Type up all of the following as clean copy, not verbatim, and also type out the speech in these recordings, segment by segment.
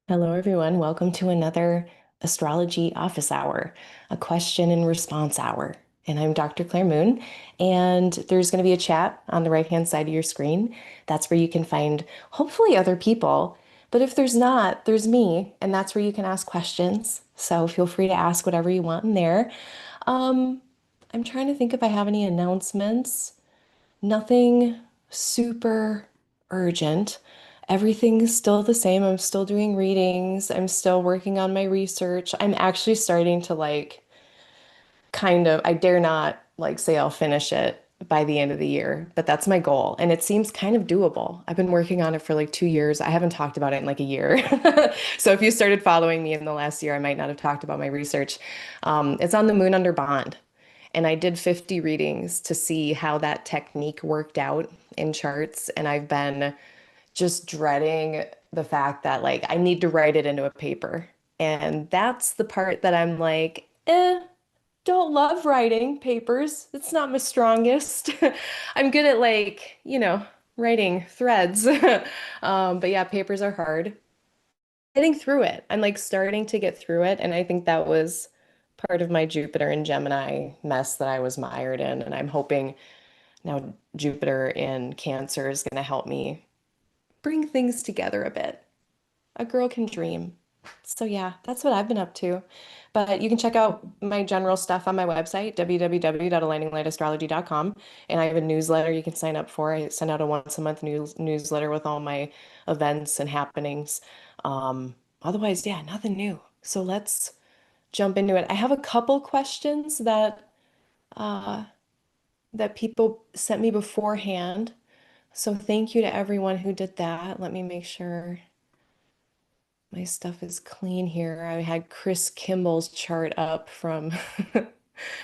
Hello, everyone. Welcome to another astrology office hour, a question and response hour. And I'm Dr. Claire Moon, and there's going to be a chat on the right-hand side of your screen. That's where you can find hopefully other people. But if there's not, there's me, and that's where you can ask questions. So feel free to ask whatever you want in there. Um, I'm trying to think if I have any announcements. Nothing super urgent. Everything's still the same. I'm still doing readings. I'm still working on my research. I'm actually starting to I dare not say I'll finish it by the end of the year, but that's my goal. And it seems kind of doable. I've been working on it for like 2 years. I haven't talked about it in like a year. So if you started following me in the last year, I might not have talked about my research. It's on the moon under bond. And I did 50 readings to see how that technique worked out in charts. And I've been just dreading the fact that I need to write it into a paper. And that's the part that I'm don't love writing papers. It's not my strongest. I'm good at writing threads. But yeah, papers are hard. Getting through it. I'm like starting to get through it. And I think that was part of my Jupiter and Gemini mess that I was mired in. And I'm hoping now Jupiter in Cancer is going to help me bring things together a bit. A girl can dream. So yeah, that's what I've been up to. But you can check out my general stuff on my website, www.aligninglightastrology.com. And I have a newsletter you can sign up for. I send out a once a month newsletter with all my events and happenings. Otherwise, yeah, nothing new. So let's jump into it. I have a couple questions uh, that people sent me beforehand. So thank you to everyone who did that. Let me make sure my stuff is clean here. I had Chris Kimball's chart up from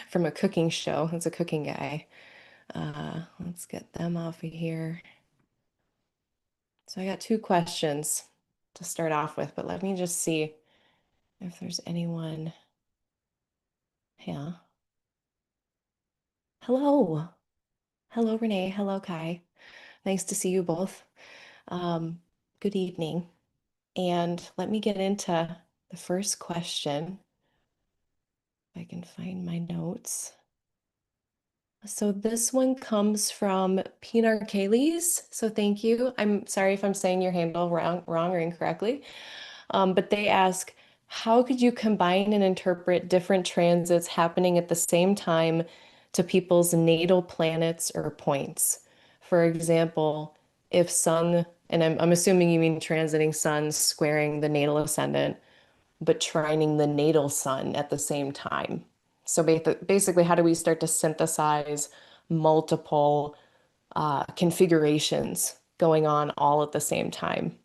from a cooking show. It's a cooking guy. Let's get them off of here. So I got two questions to start off with, but let me just see if there's anyone. Yeah. Hello. Hello, Renee. Hello, Kai. Nice to see you both. Um, good evening. And let me get into the first question. If I can find my notes. So this one comes from Pinar Kaylees. So thank you. I'm sorry if I'm saying your handle wrong or incorrectly. But they ask, how could you combine and interpret different transits happening at the same time to people's natal planets or points? For example, if Sun, and I'm assuming you mean transiting Sun squaring the natal ascendant, but trining the natal Sun at the same time. So basically, how do we start to synthesize multiple configurations going on all at the same time?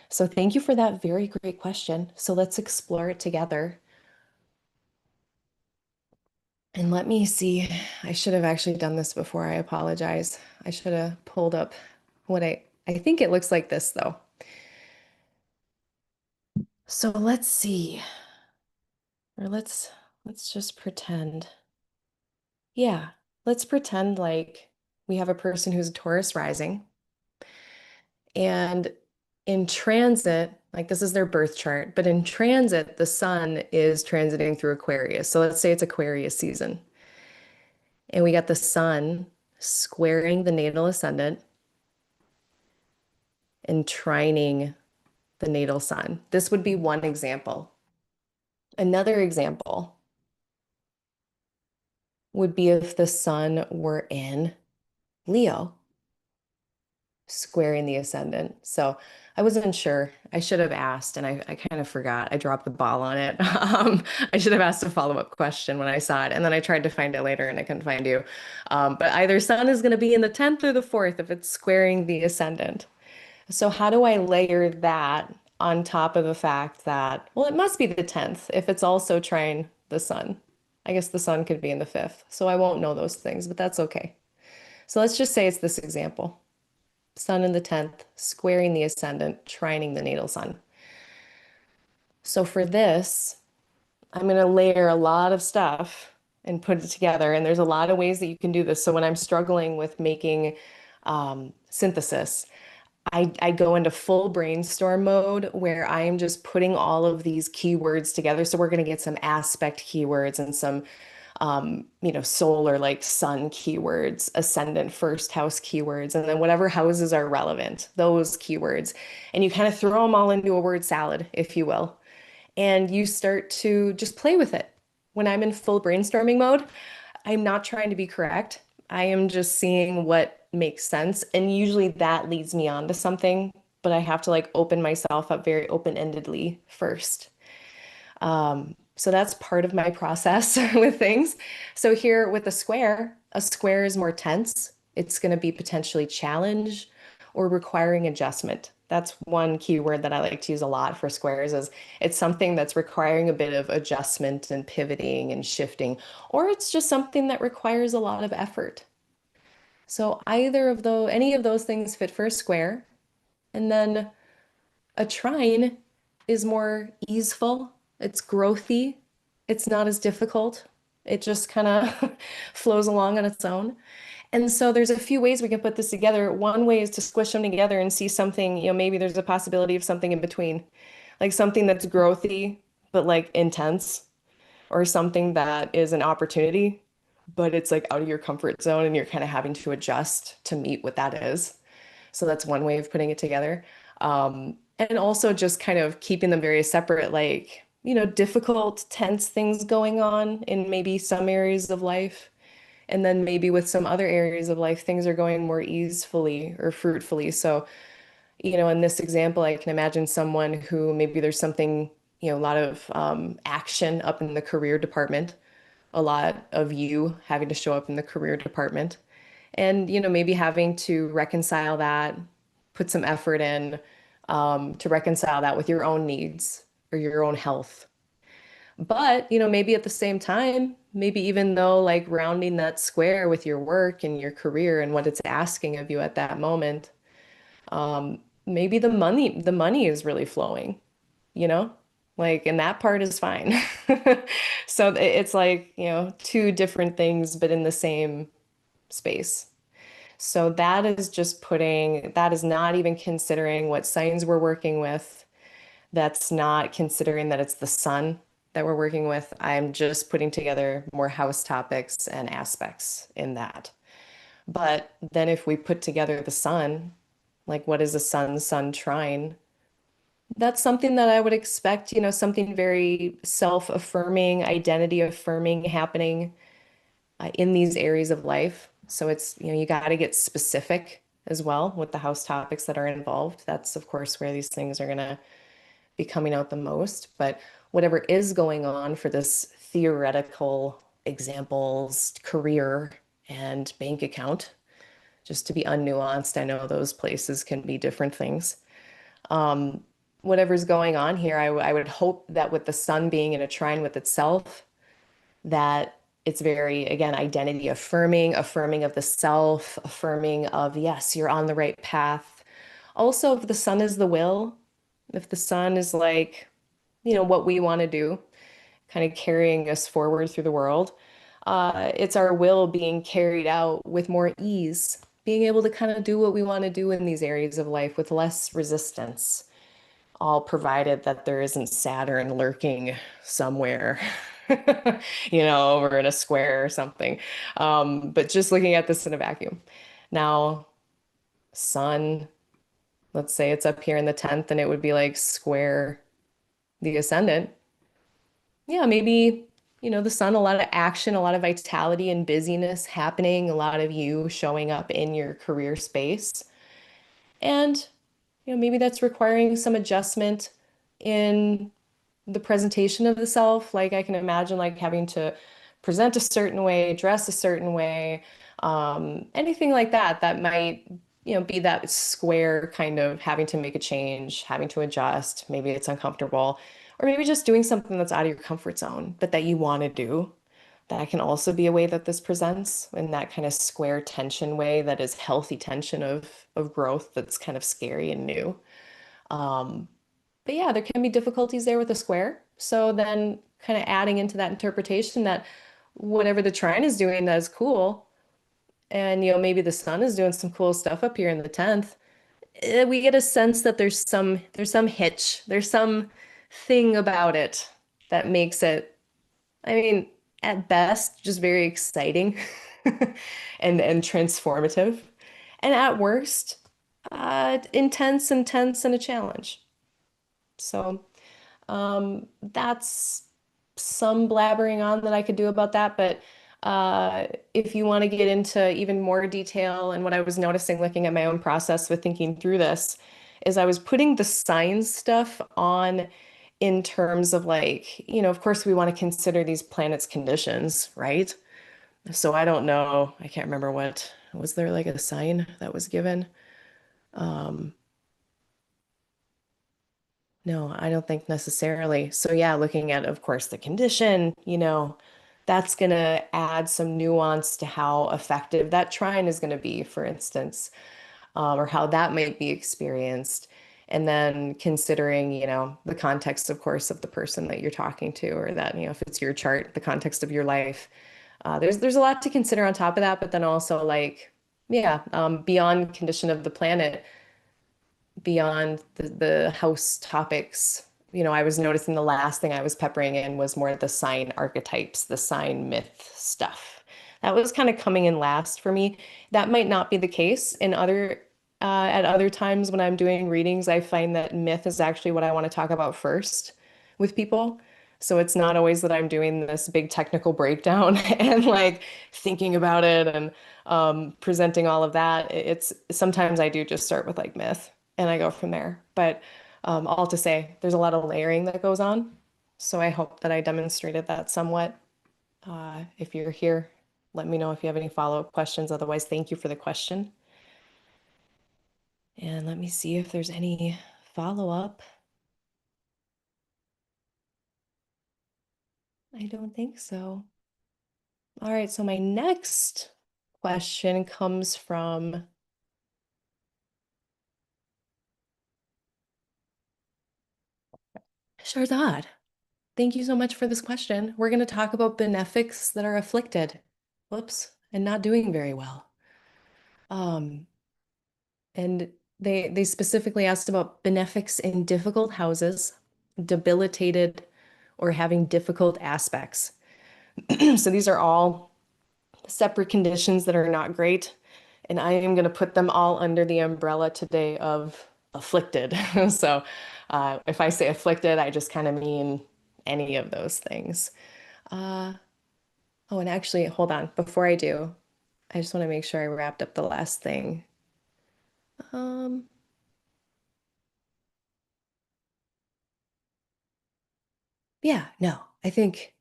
So thank you for that very great question. So let's explore it together. And let me see. I should have actually done this before. I apologize. I should have pulled up what I think it looks like this though. So let's see. Or let's just pretend. Yeah, let's pretend like we have a person who's a Taurus rising and in transit, like this is their birth chart, but in transit, the sun is transiting through Aquarius. So let's say it's Aquarius season. And we got the sun squaring the natal ascendant and trining the natal sun. This would be one example. Another example would be if the sun were in Leo squaring the ascendant. So I wasn't sure. I should have asked, and I kind of forgot. I dropped the ball on it. I should have asked a follow-up question when I saw it, and then I tried to find it later and I couldn't find you. But either sun is going to be in the 10th or the 4th if it's squaring the ascendant. So how do I layer that on top of the fact that, well, it must be the 10th if it's also trine the sun. I guess the sun could be in the 5th. So I won't know those things, but that's okay. So let's just say it's this example. Sun in the 10th, squaring the ascendant, trining the natal sun. So for this, I'm going to layer a lot of stuff and put it together. And there's a lot of ways that you can do this. So when I'm struggling with making synthesis, I go into full brainstorm mode where I am just putting all of these keywords together. So we're going to get some aspect keywords and some solar like sun keywords, ascendant first house keywords, and then whatever houses are relevant, those keywords. And you kind of throw them all into a word salad, if you will. And you start to just play with it. When I'm in full brainstorming mode, I'm not trying to be correct. I am just seeing what makes sense. And usually that leads me on to something, but I have to like open myself up very open-endedly first. So that's part of my process with things. So here with a square is more tense. It's going to be potentially challenge or requiring adjustment. That's one keyword that I like to use a lot for squares is it's something that's requiring a bit of adjustment and pivoting and shifting, or it's just something that requires a lot of effort. So either of those, any of those things fit for a square. And then a trine is more easeful, it's growthy, it's not as difficult. It just kind of flows along on its own. And so there's a few ways we can put this together. One way is to squish them together and see something, maybe there's a possibility of something in between, like something that's growthy, but like intense, or something that is an opportunity, but it's like out of your comfort zone and you're kind of having to adjust to meet what that is. So that's one way of putting it together. And also just kind of keeping them very separate, like, difficult, tense things going on in maybe some areas of life. And then maybe with some other areas of life, things are going more easefully or fruitfully. So, in this example, I can imagine someone who maybe there's something, a lot of action up in the career department, a lot of you having to show up in the career department. And, maybe having to reconcile that, put some effort in to reconcile that with your own needs or your own health. But, maybe at the same time, maybe even though like rounding that square with your work and your career and what it's asking of you at that moment, maybe the money is really flowing, you know? Like, and that part is fine. So it's like, two different things, but in the same space. So that is not even considering what signs we're working with. That's not considering that it's the sun that we're working with. I'm just putting together more house topics and aspects in that. But then if we put together the sun, like what is a sun trine? That's something that I would expect, something very self-affirming, identity affirming happening in these areas of life. So it's, you got to get specific as well with the house topics that are involved. That's, of course, where these things are going to be coming out the most. But whatever is going on for this theoretical examples, career and bank account, just to be unnuanced, I know those places can be different things. Whatever's going on here, I would hope that with the sun being in a trine with itself, that it's very, again, identity affirming, affirming of the self, affirming of, yes, you're on the right path. Also, if the sun is the will, if the sun is like, what we want to do, kind of carrying us forward through the world, it's our will being carried out with more ease, being able to kind of do what we want to do in these areas of life with less resistance, all provided that there isn't Saturn lurking somewhere, over in a square or something. But just looking at this in a vacuum. Now, sun, let's say it's up here in the 10th and it would be like square the ascendant. Yeah, maybe, the sun, a lot of action, a lot of vitality and busyness happening, a lot of you showing up in your career space. And, maybe that's requiring some adjustment in the presentation of the self. Like I can imagine like having to present a certain way, dress a certain way, anything like that, that might, be that square kind of having to make a change, having to adjust. Maybe it's uncomfortable, or maybe just doing something that's out of your comfort zone, but that you want to do. That can also be a way that this presents in that kind of square tension way that is healthy tension of growth that's kind of scary and new. But yeah, there can be difficulties there with the square. So then kind of adding into that interpretation that whatever the trine is doing that is cool, and maybe the sun is doing some cool stuff up here in the 10th, we get a sense that there's some hitch, there's some thing about it that makes it, I mean, at best, just very exciting and transformative, and at worst, intense and a challenge. So, that's some blabbering on that I could do about that. But if you want to get into even more detail, and what I was noticing looking at my own process with thinking through this is I was putting the signs stuff on in terms of like, of course we want to consider these planets' conditions, right? So I don't know, I can't remember was there like a sign that was given? Um, No, I don't think necessarily. So yeah, looking at, of course, the condition, that's going to add some nuance to how effective that trine is going to be, for instance, or how that might be experienced. And then considering, the context, of course, of the person that you're talking to, or that, if it's your chart, the context of your life. There's a lot to consider on top of that, but then also like, yeah, beyond condition of the planet beyond the house topics. I was noticing the last thing I was peppering in was more the sign archetypes, the sign myth stuff. That was kind of coming in last for me. That might not be the case in at other times when I'm doing readings. I find that myth is actually what I want to talk about first with people. So it's not always that I'm doing this big technical breakdown and like thinking about it and presenting all of that. It's sometimes I do just start with like myth and I go from there. But all to say, there's a lot of layering that goes on. So I hope that I demonstrated that somewhat. If you're here, let me know if you have any follow-up questions. Otherwise, thank you for the question. And let me see if there's any follow-up. I don't think so. All right, so my next question comes from Shardad. Thank you so much for this question. We're going to talk about benefics that are afflicted. Whoops, and not doing very well. Um, and they specifically asked about benefics in difficult houses, debilitated, or having difficult aspects. So these are all separate conditions that are not great. And I am going to put them all under the umbrella today of afflicted. So if I say afflicted, I just kind of mean any of those things. Uh, oh, and actually, hold on. Before I do, I just want to make sure I wrapped up the last thing. Um, yeah, no, I think,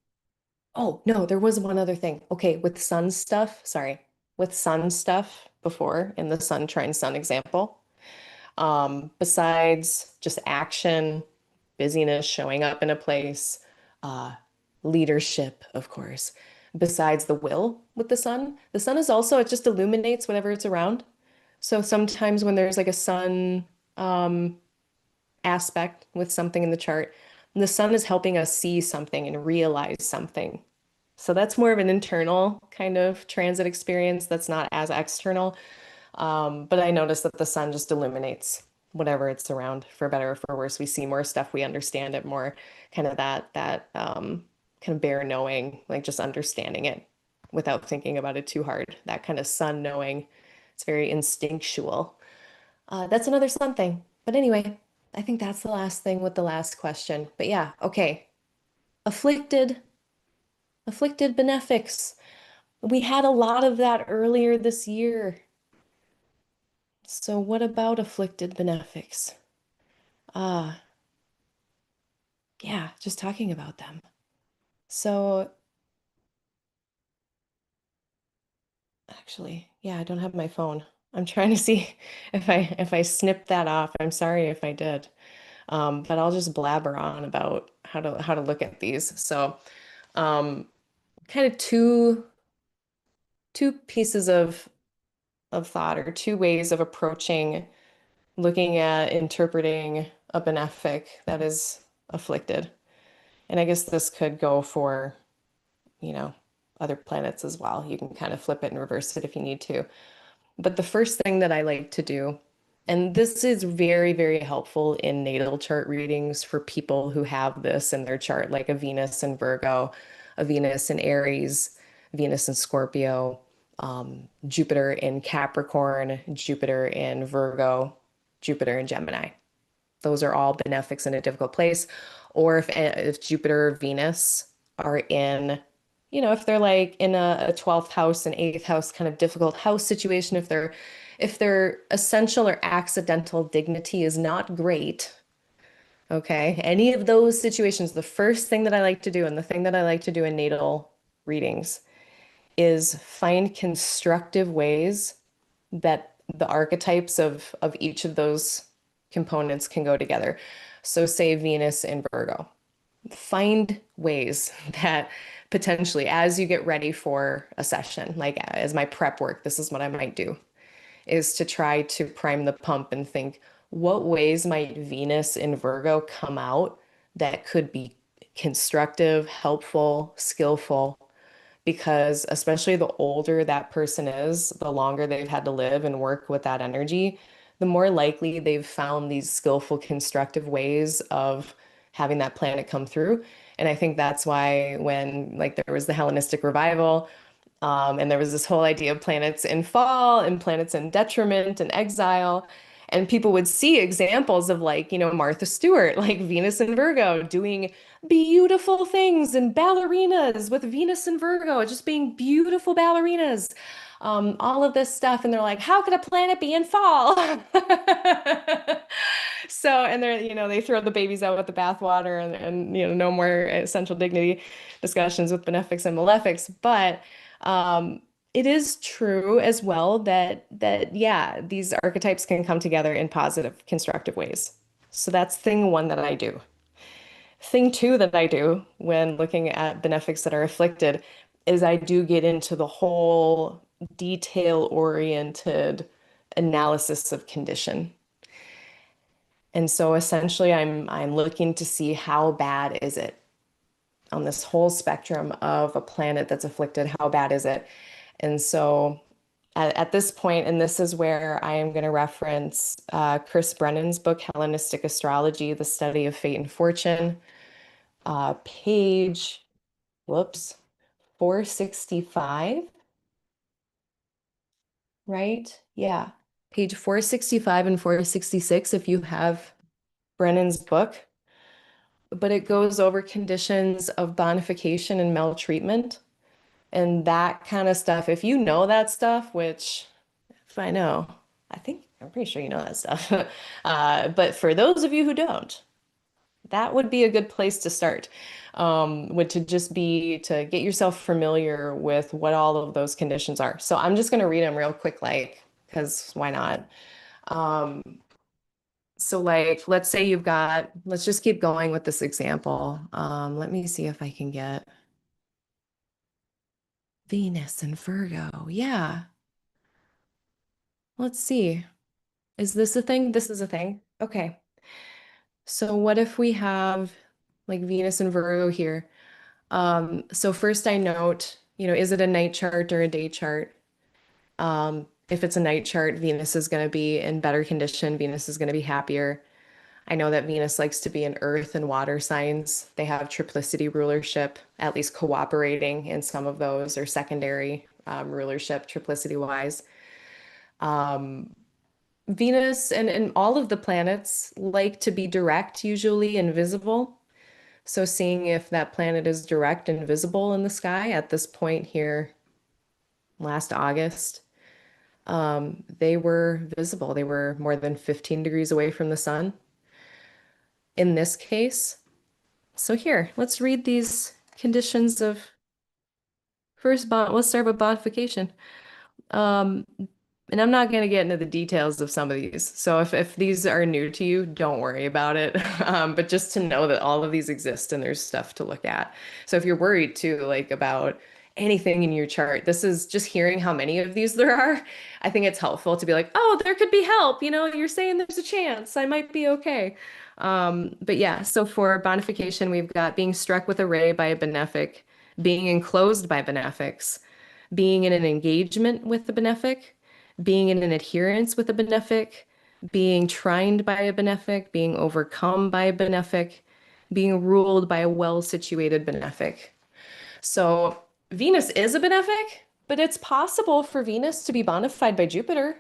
oh, no, there was one other thing. Okay, with sun stuff, sorry, with sun stuff before in the sun trine sun example. Besides just action, busyness, showing up in a place, uh, leadership, of course. Besides the will with the sun is also, it just illuminates whatever it's around. So sometimes when there's like a sun um, aspect with something in the chart, the sun is helping us see something and realize something. So that's more of an internal kind of transit experience that's not as external. But I noticed that the sun just illuminates whatever it's around, for better or for worse. We see more stuff, we understand it more, kind of that kind of bare knowing, like just understanding it without thinking about it too hard. That kind of sun knowing. It's very instinctual. That's another sun thing. But anyway, I think that's the last thing with the last question. But yeah, okay. Afflicted, afflicted benefics. We had a lot of that earlier this year. So what about afflicted benefics? Uh, yeah, just talking about them. So actually, yeah, I don't have my phone. I'm trying to see if I snipped that off. I'm sorry if I did. But I'll just blabber on about how to look at these. So, um, kind of two pieces of thought, or two ways of approaching looking at interpreting a benefic that is afflicted. And I guess this could go for, you know, other planets as well. You can kind of flip it and reverse it if you need to. But the first thing that I like to do And this is very, very helpful in natal chart readings for people who have this in their chart, like a Venus in Virgo, a Venus in Aries, Venus in Scorpio, Jupiter in Capricorn, Jupiter in Virgo, Jupiter in Gemini. Those are all benefics in a difficult place. Or if Jupiter or Venus are in, if they're like in a 12th house and 8th house kind of difficult house situation, if their essential or accidental dignity is not great, okay, any of those situations, the first thing that I like to do and the thing that I like to do in natal readings is find constructive ways that the archetypes of each of those components can go together. So say Venus in Virgo. Find ways that potentially as you get ready for a session, like as my prep work, this is what I might do, is to try to prime the pump and think, what ways might Venus in Virgo come out that could be constructive, helpful, skillful, because especially the older that person is, the longer they've had to live and work with that energy, the more likely they've found these skillful, constructive ways of having that planet come through. And I think that's why when like there was the Hellenistic revival, and there was this whole idea of planets in fall and planets in detriment and exile. And people would see examples of like, Martha Stewart, like Venus and Virgo, doing beautiful things and ballerinas with Venus and Virgo, just being beautiful ballerinas, all of this stuff. And they're like, how could a planet be in fall? So, and they throw the babies out with the bathwater and no more essential dignity discussions with benefics and malefics. But it is true as well that yeah, these archetypes can come together in positive, constructive ways. So that's thing one that I do. Thing two that I do when looking at benefics that are afflicted is I do get into the whole detail-oriented analysis of condition. And so essentially I'm looking to see how bad is it on this whole spectrum of a planet that's afflicted, how bad is it? And so at this point, and this is where I am going to reference Chris Brennan's book, Hellenistic Astrology, The Study of Fate and Fortune, page, whoops, 465, right? Yeah, page 465 and 466 if you have Brennan's book. But it goes over conditions of bonification and maltreatment and that kind of stuff. If you know that stuff, which if I know, I'm pretty sure you know that stuff. But for those of you who don't, that would be a good place to start. Would to just be to get yourself familiar with what all of those conditions are. So I'm just going to read them real quick, like, because why not? Um, so like, let's say let's just keep going with this example. Let me see if I can get Venus and Virgo. Yeah. Let's see. Is this a thing? This is a thing. Okay. So what if we have like Venus and Virgo here? So first I note, is it a night chart or a day chart? If it's a night chart, Venus is going to be in better condition. Venus is going to be happier. I know that Venus likes to be in earth and water signs. They have triplicity rulership, at least cooperating in some of those, or secondary rulership, triplicity wise. Venus and all of the planets like to be direct, usually and visible. So seeing if that planet is direct and visible in the sky at this point here, last August, they were visible. They were more than 15 degrees away from the sun in this case. So here, let's read these conditions of first bond. Let's start with bonification. Um, And I'm not going to get into the details of some of these. So if these are new to you, don't worry about it. But just to know that all of these exist and there's stuff to look at. So if you're worried too, like about anything in your chart, this is just hearing how many of these there are. I think it's helpful to be like, oh, there could be help. You're saying there's a chance I might be okay. But yeah, so for bonification, we've got being struck with a ray by a benefic, being enclosed by benefics, being in an engagement with the benefic, being in an adherence with a benefic, being trined by a benefic, being overcome by a benefic, being ruled by a well-situated benefic. So Venus is a benefic, but it's possible for Venus to be bonified by Jupiter.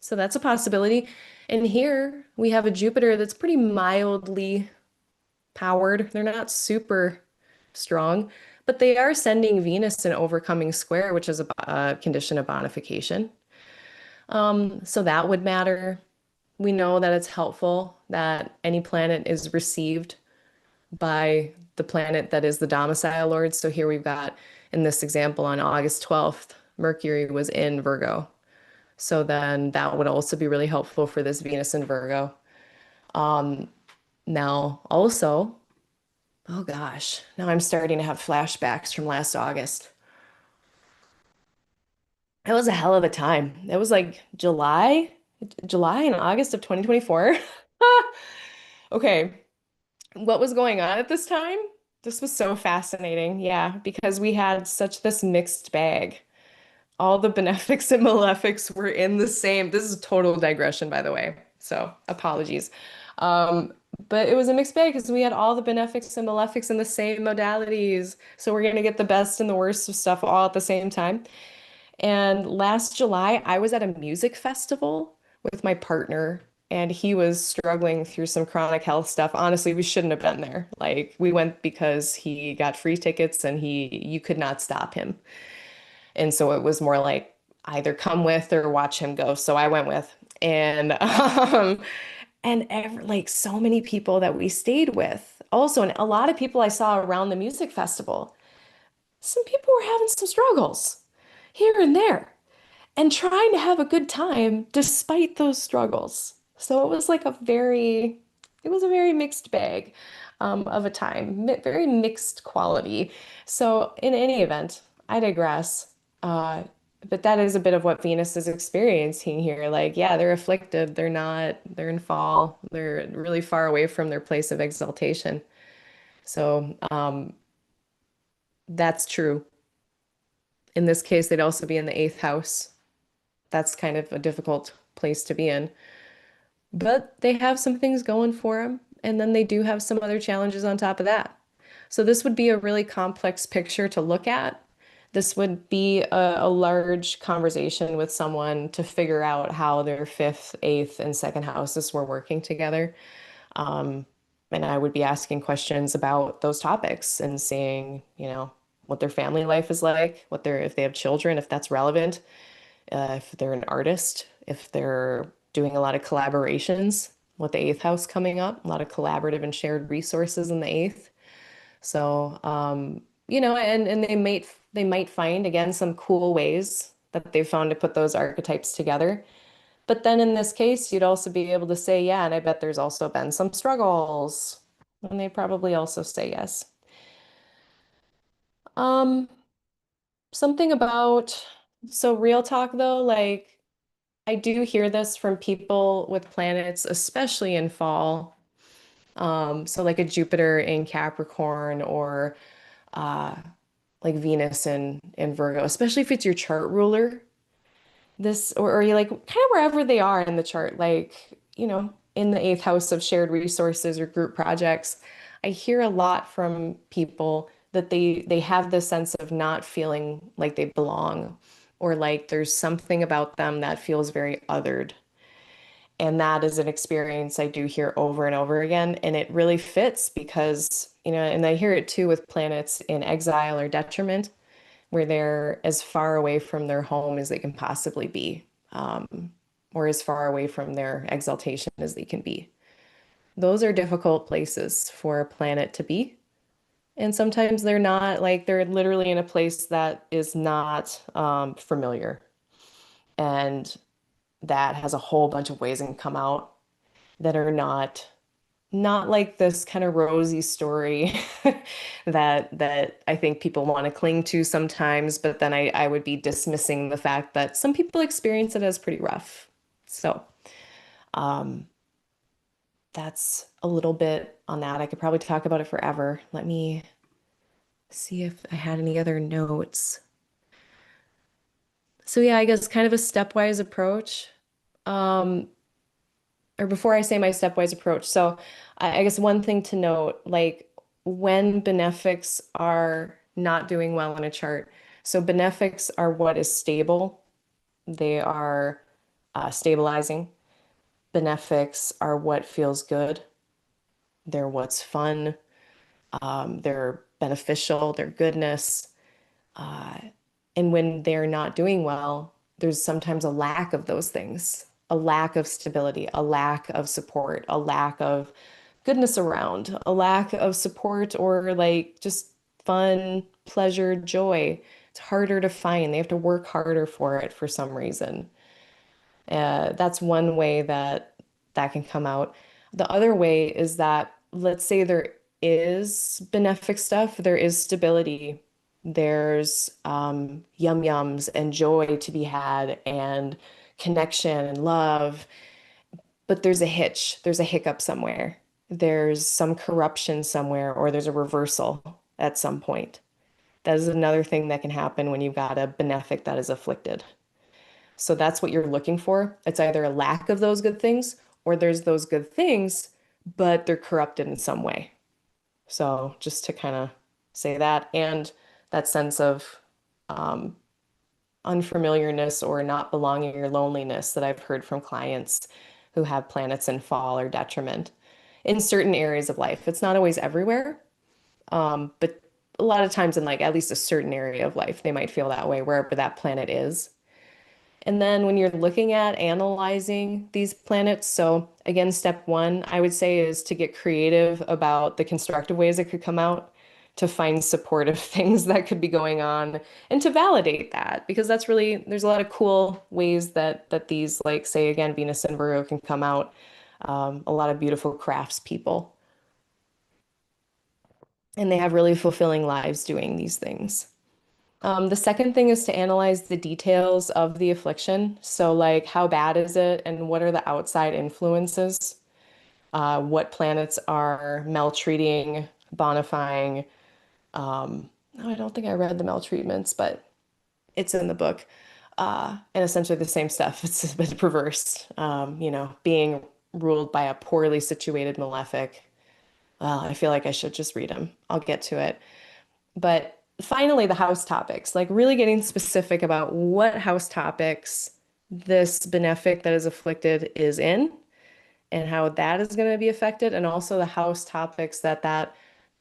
So that's a possibility. And here we have a Jupiter that's pretty mildly powered. They're not super strong, but they are sending Venus an overcoming square, which is a condition of bonification. So that would matter. We know that it's helpful that any planet is received by the planet that is the domicile lord. So here we've got, in this example, on August 12th, Mercury was in Virgo. So then that would also be really helpful for this Venus in Virgo. Now, also, oh gosh, now I'm starting to have flashbacks from last August. It was a hell of a time. It was like July and August of 2024. Okay, what was going on at this time? This was so fascinating. Yeah, because we had such this mixed bag. All the benefics and malefics were in the same. This is a total digression, by the way. So apologies. Um, but it was a mixed bag because we had all the benefics and malefics in the same modalities. So we're going to get the best and the worst of stuff all at the same time. And last July, I was at a music festival with my partner, and he was struggling through some chronic health stuff. Honestly, we shouldn't have been there. Like, we went because he got free tickets and you could not stop him. And so it was more like either come with or watch him go. So I went with. And like so many people that we stayed with. Also, and a lot of people I saw around the music festival. Some people were having some struggles here and there and trying to have a good time despite those struggles. So it was a very mixed bag of a time, very mixed quality. So in any event, I digress. Uh, but that is a bit of what Venus is experiencing here. Like, yeah, they're afflicted. They're in fall. They're really far away from their place of exaltation. So that's true. In this case, they'd also be in the eighth house. That's kind of a difficult place to be in. But they have some things going for them. And then they do have some other challenges on top of that. So this would be a really complex picture to look at. This would be a large conversation with someone to figure out how their fifth, eighth, and second houses were working together. Um, and I would be asking questions about those topics and seeing, what their family life is like, if they have children, if that's relevant, if they're an artist, if they're doing a lot of collaborations with the eighth house coming up, a lot of collaborative and shared resources in the eighth. So, and they might find again some cool ways that they've found to put those archetypes together. But then in this case, you'd also be able to say, yeah, and I bet there's also been some struggles. And they probably also say yes. Um, something about, so real talk though, like I do hear this from people with planets, especially in fall. So like a Jupiter in Capricorn or uh like Venus in Virgo, especially if it's your chart ruler. This or you like kind of wherever they are in the chart, like, in the eighth house of shared resources or group projects. I hear a lot from people that they have this sense of not feeling like they belong or like there's something about them that feels very othered. And that is an experience I do hear over and over again. And it really fits because, and I hear it too with planets in exile or detriment, where they're as far away from their home as they can possibly be, or as far away from their exaltation as they can be. Those are difficult places for a planet to be. And sometimes they're not, like, they're literally in a place that is not familiar. And that has a whole bunch of ways it can come out that are not like this kind of rosy story that I think people want to cling to sometimes, but then I would be dismissing the fact that some people experience it as pretty rough. So, um, that's a little bit on that. I could probably talk about it forever. Let me see if I had any other notes. So yeah, I guess kind of a stepwise approach. Um, or before I say my stepwise approach. So I guess one thing to note, like when benefics are not doing well in a chart. So benefics are what is stable. They are stabilizing. Benefics are what feels good. They're what's fun. They're beneficial. They're goodness. Uh, and when they're not doing well, there's sometimes a lack of those things, a lack of stability, a lack of support, a lack of goodness around, a lack of support or like just fun, pleasure, joy. It's harder to find. They have to work harder for it for some reason. That's one way that that can come out. The other way is that, let's say there is benefic stuff, there is stability, there's yum yums and joy to be had, and connection and love, but there's a hitch, there's a hiccup somewhere, there's some corruption somewhere, or there's a reversal at some point. That is another thing that can happen when you've got a benefic that is afflicted. So that's what you're looking for. It's either a lack of those good things or there's those good things, but they're corrupted in some way. So just to kind of say that, and that sense of um, unfamiliarness or not belonging or loneliness that I've heard from clients who have planets in fall or detriment in certain areas of life. It's not always everywhere, but a lot of times in like at least a certain area of life, they might feel that way wherever that planet is. And then when you're looking at analyzing these planets, so again, step one, I would say is to get creative about the constructive ways it could come out, to find supportive things that could be going on, and to validate that, because that's really, there's a lot of cool ways that these, like say again, Venus and Virgo can come out. A lot of beautiful crafts people, and they have really fulfilling lives doing these things. The second thing is to analyze the details of the affliction. So, like, how bad is it, and what are the outside influences? What planets are maltreating, bonifying? No, I don't think I read the maltreatments, but it's in the book. And essentially the same stuff. It's a bit reversed. Being ruled by a poorly situated malefic. Well, I feel like I should just read them. I'll get to it. But finally, the house topics, like really getting specific about what house topics this benefic that is afflicted is in and how that is going to be affected, and also the house topics that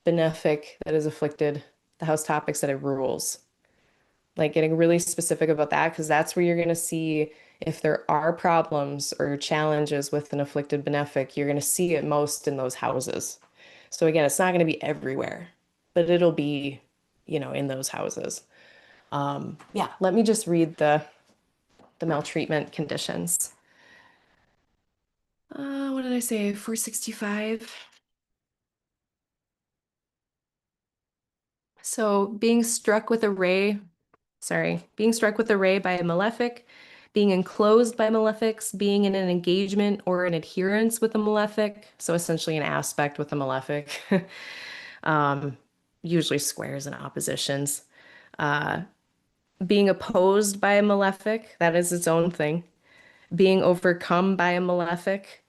benefic that is afflicted, the house topics that it rules. Like getting really specific about that, because that's where you're going to see if there are problems or challenges with an afflicted benefic, you're going to see it most in those houses. So again, it's not going to be everywhere, but it'll be, in those houses. Yeah, let me just read the maltreatment conditions. What did I say? 465. So being struck with a ray by a malefic, being enclosed by malefics, being in an engagement or an adherence with a malefic, so essentially an aspect with a malefic, um, usually squares and oppositions. Uh, being opposed by a malefic, that is its own thing. Being overcome by a malefic,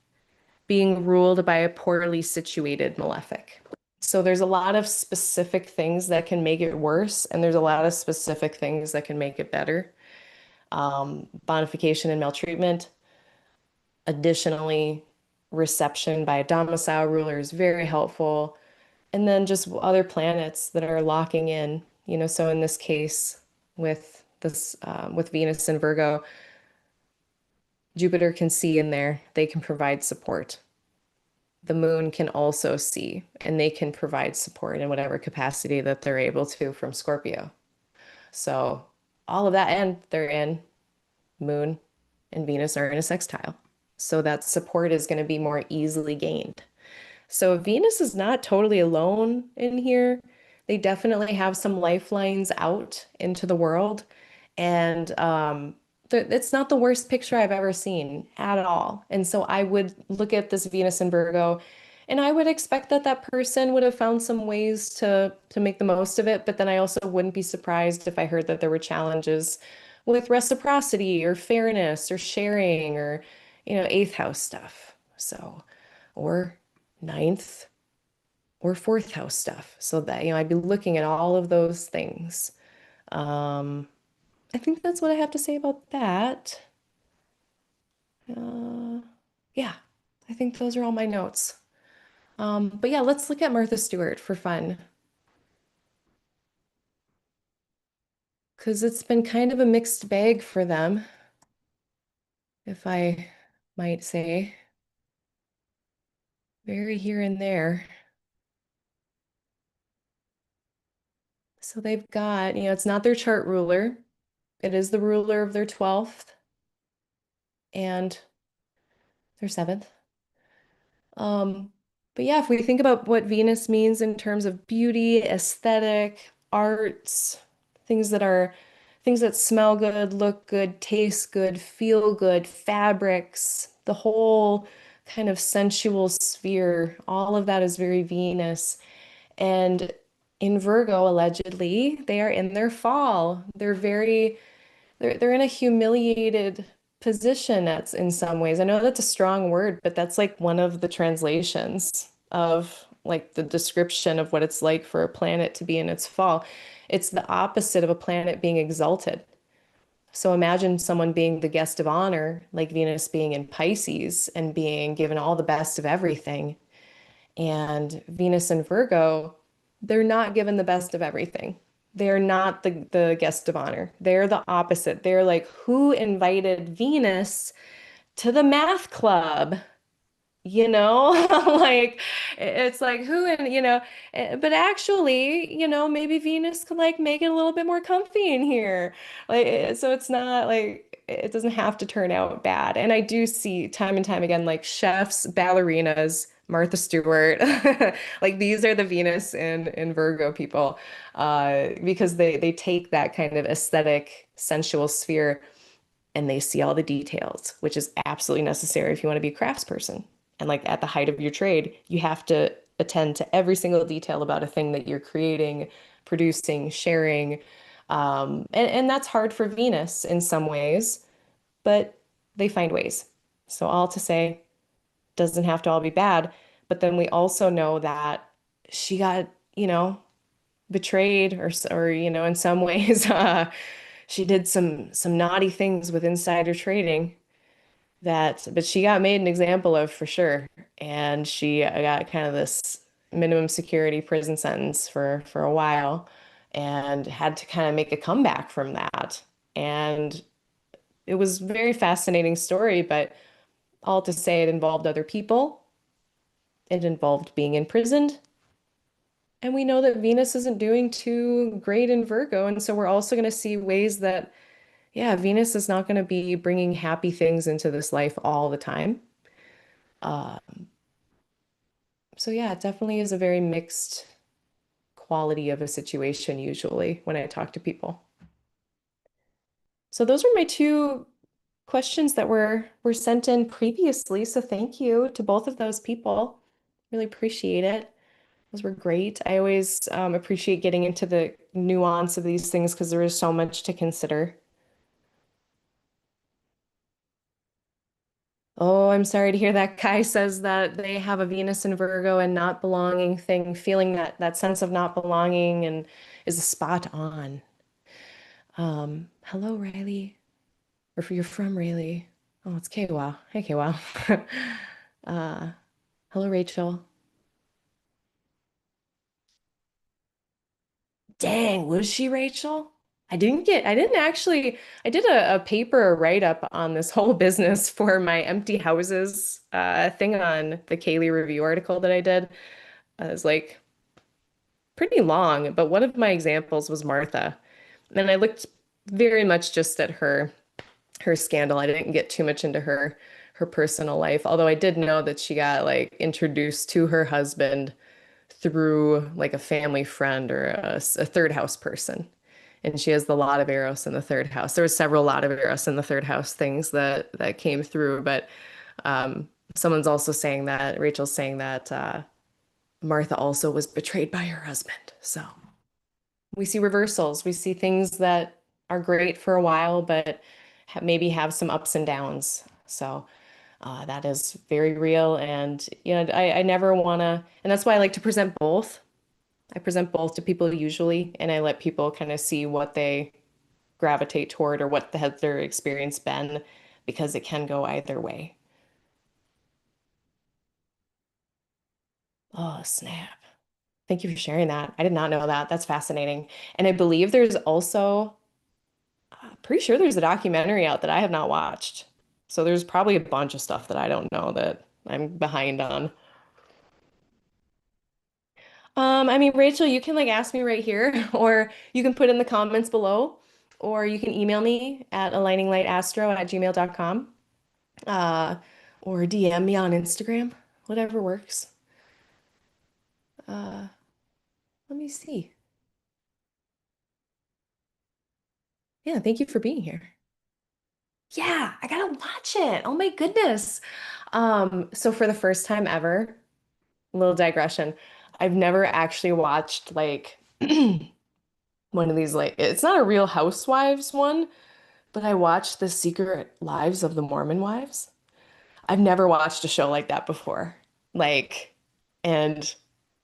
being ruled by a poorly situated malefic. So there's a lot of specific things that can make it worse, and there's a lot of specific things that can make it better. Bonification and maltreatment. Additionally, reception by a domicile ruler is very helpful. And then just other planets that are locking in, so in this case with Venus and Virgo, Jupiter can see in there, they can provide support. The moon can also see, and they can provide support in whatever capacity that they're able to from Scorpio. So all of that, and they're in moon and Venus are in a sextile. So that support is going to be more easily gained. So Venus is not totally alone in here. They definitely have some lifelines out into the world. And it's not the worst picture I've ever seen at all. And so I would look at this Venus in Virgo, and I would expect that that person would have found some ways to make the most of it. But then I also wouldn't be surprised if I heard that there were challenges with reciprocity or fairness or sharing or, eighth house stuff. So, or ninth or fourth house stuff. So that, I'd be looking at all of those things. Um, I think that's what I have to say about that. Uh, yeah, I think those are all my notes. But yeah, let's look at Martha Stewart for fun, because it's been kind of a mixed bag for them, if I might say. Very here and there. So they've got, it's not their chart ruler. It is the ruler of their 12th and their 7th. Um, but yeah, if we think about what Venus means in terms of beauty, aesthetic, arts, things that are things that smell good, look good, taste good, feel good, fabrics, the whole kind of sensual sphere, all of that is very Venus. And in Virgo, allegedly, they are in their fall. They're in a humiliated position that's in some ways. I know that's a strong word, but that's like one of the translations of like the description of what it's like for a planet to be in its fall. It's the opposite of a planet being exalted. So imagine someone being the guest of honor, like Venus being in Pisces and being given all the best of everything. And Venus and Virgo, they're not given the best of everything. They're not the guest of honor. They're the opposite. They're like, who invited Venus to the math club? You know, like it's like who and but actually, maybe Venus could like make it a little bit more comfy in here. Like so it's not like it doesn't have to turn out bad. And I do see time and time again like chefs, ballerinas, Martha Stewart, like these are the Venus and Virgo people, because they take that kind of aesthetic, sensual sphere and they see all the details, which is absolutely necessary if you want to be a craftsperson. And like at the height of your trade, you have to attend to every single detail about a thing that you're creating, producing, sharing. And that's hard for Venus in some ways, but they find ways. So all to say, doesn't have to all be bad. But then we also know that she got, betrayed or in some ways, she did some naughty things with insider trading but she got made an example of for sure. And she got kind of this minimum security prison sentence for a while and had to kind of make a comeback from that. And it was a very fascinating story, but all to say it involved other people. It involved being imprisoned. And we know that Venus isn't doing too great in Virgo. And so we're also going to see ways that, yeah, Venus is not going to be bringing happy things into this life all the time. Uh, So yeah, it definitely is a very mixed quality of a situation usually when I talk to people. So those are my two questions that were sent in previously. So thank you to both of those people. Really appreciate it. Those were great. I always appreciate getting into the nuance of these things because there is so much to consider. Oh, I'm sorry to hear that Kai says that they have a Venus in Virgo and not belonging thing, feeling that sense of not belonging and is spot on. Hello, Riley. Or if you're from Raleigh. Oh, it's KWOW. Hey, KWOW. Uh, hello, Rachel. Dang, was she Rachel? I didn't actually, I did a paper write-up on this whole business for my empty houses thing on the Kaylee review article that I did. It was like pretty long, but one of my examples was Martha. And I looked very much just at her scandal. I didn't get too much into her personal life, although I did know that she got like introduced to her husband through like a family friend or a third house person. And she has the lot of Eros in the third house. There was several lot of Eros in the third house things that came through, but someone's also saying that Rachel's saying that Martha also was betrayed by her husband. So we see reversals. We see things that are great for a while, but maybe have some ups and downs. So That is very real. And I never wanna, and that's why I like to present both. I present both to people usually, and I let people kind of see what they gravitate toward or what has their experience been, because it can go either way. Oh, snap. Thank you for sharing that. I did not know that. That's fascinating. And I believe there's also, pretty sure there's a documentary out that I have not watched. So there's probably a bunch of stuff that I don't know that I'm behind on. I mean, Rachel, you can like ask me right here, or you can put in the comments below, or you can email me at aligninglighastro@gmail.com, uh, or DM me on Instagram, whatever works. Uh, Let me see. Yeah, thank you for being here. Yeah, I gotta watch it. Oh my goodness. So for the first time ever, little digression, I've never actually watched like one of these like it's not a Real Housewives one, but I watched The Secret Lives of the Mormon Wives. I've never watched a show like that before. Like, and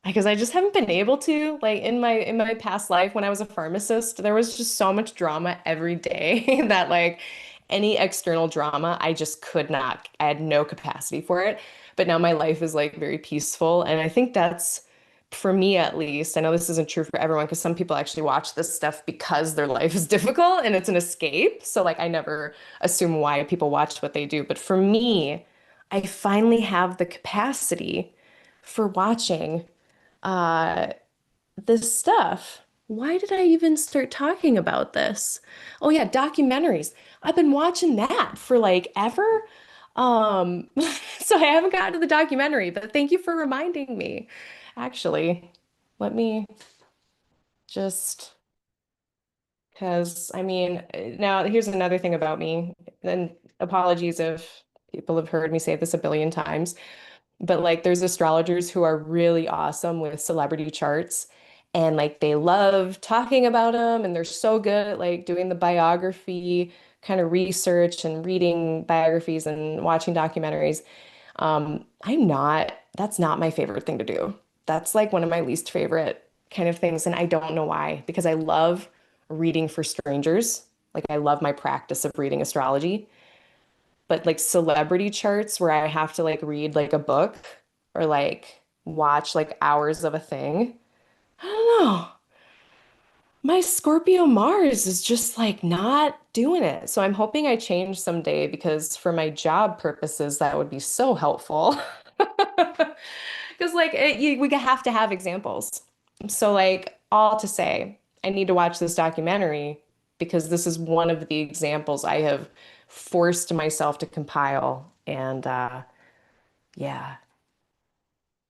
because I just haven't been able to, like in my past life when I was a pharmacist, there was just so much drama every day that like any external drama, I just could not. I had no capacity for it. But now my life is like very peaceful, and I think that's for me at least. I know this isn't true for everyone because some people actually watch this stuff because their life is difficult and it's an escape. So like I never assume why people watch what they do. But for me, I finally have the capacity for watching uh, this stuff. Why did I even start talking about this? Oh yeah, documentaries. I've been watching that for like ever. Um, so I haven't gotten to the documentary, but thank you for reminding me. Actually, let me just because I mean, now here's another thing about me, and apologies if people have heard me say this a billion times. But like there's astrologers who are really awesome with celebrity charts, and like they love talking about them, and they're so good at like doing the biography kind of research and reading biographies and watching documentaries. That's not my favorite thing to do. That's like one of my least favorite kind of things, and I don't know why, because I love reading for strangers. Like I love my practice of reading astrology, but like celebrity charts where I have to like read like a book or like watch like hours of a thing. I don't know. My Scorpio Mars is just like not doing it. So I'm hoping I change someday because for my job purposes, that would be so helpful. Because like we have to have examples. So like all to say, I need to watch this documentary because this is one of the examples I have forced myself to compile. And yeah,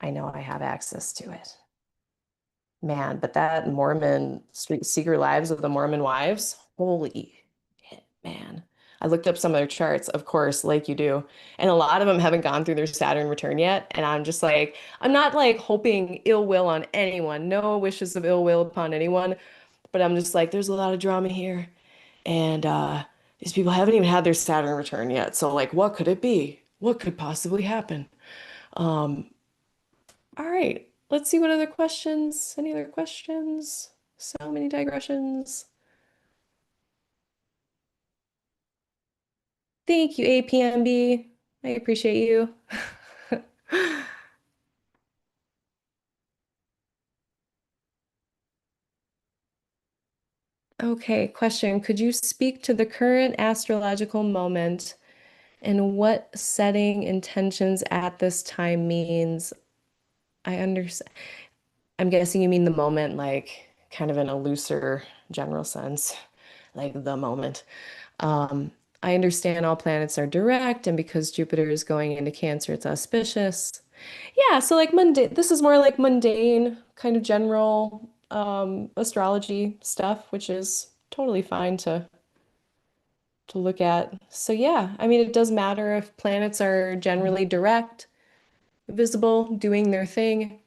I know I have access to it. Man, but that Mormon Street Secret Lives of the Mormon Wives, holy shit, man. I looked up some of their charts, of course, like you do. And a lot of them haven't gone through their Saturn return yet. And I'm just like, I'm not like hoping ill will on anyone, no wishes of ill will upon anyone. But I'm just like, there's a lot of drama here. And these people haven't even had their Saturn return yet. So like, what could it be? What could possibly happen? Um, all right, let's see what other questions. Any other questions? So many digressions. Thank you, APMB. I appreciate you. Okay, question. Could you speak to the current astrological moment and what setting intentions at this time means? I understand. I'm guessing you mean the moment, like kind of in a looser general sense, like the moment. Um, I understand all planets are direct, and because Jupiter is going into Cancer, it's auspicious. Yeah, so like mundane, this is more like mundane, kind of general astrology stuff, which is totally fine to look at. So yeah, I mean, it does matter if planets are generally direct, visible, doing their thing.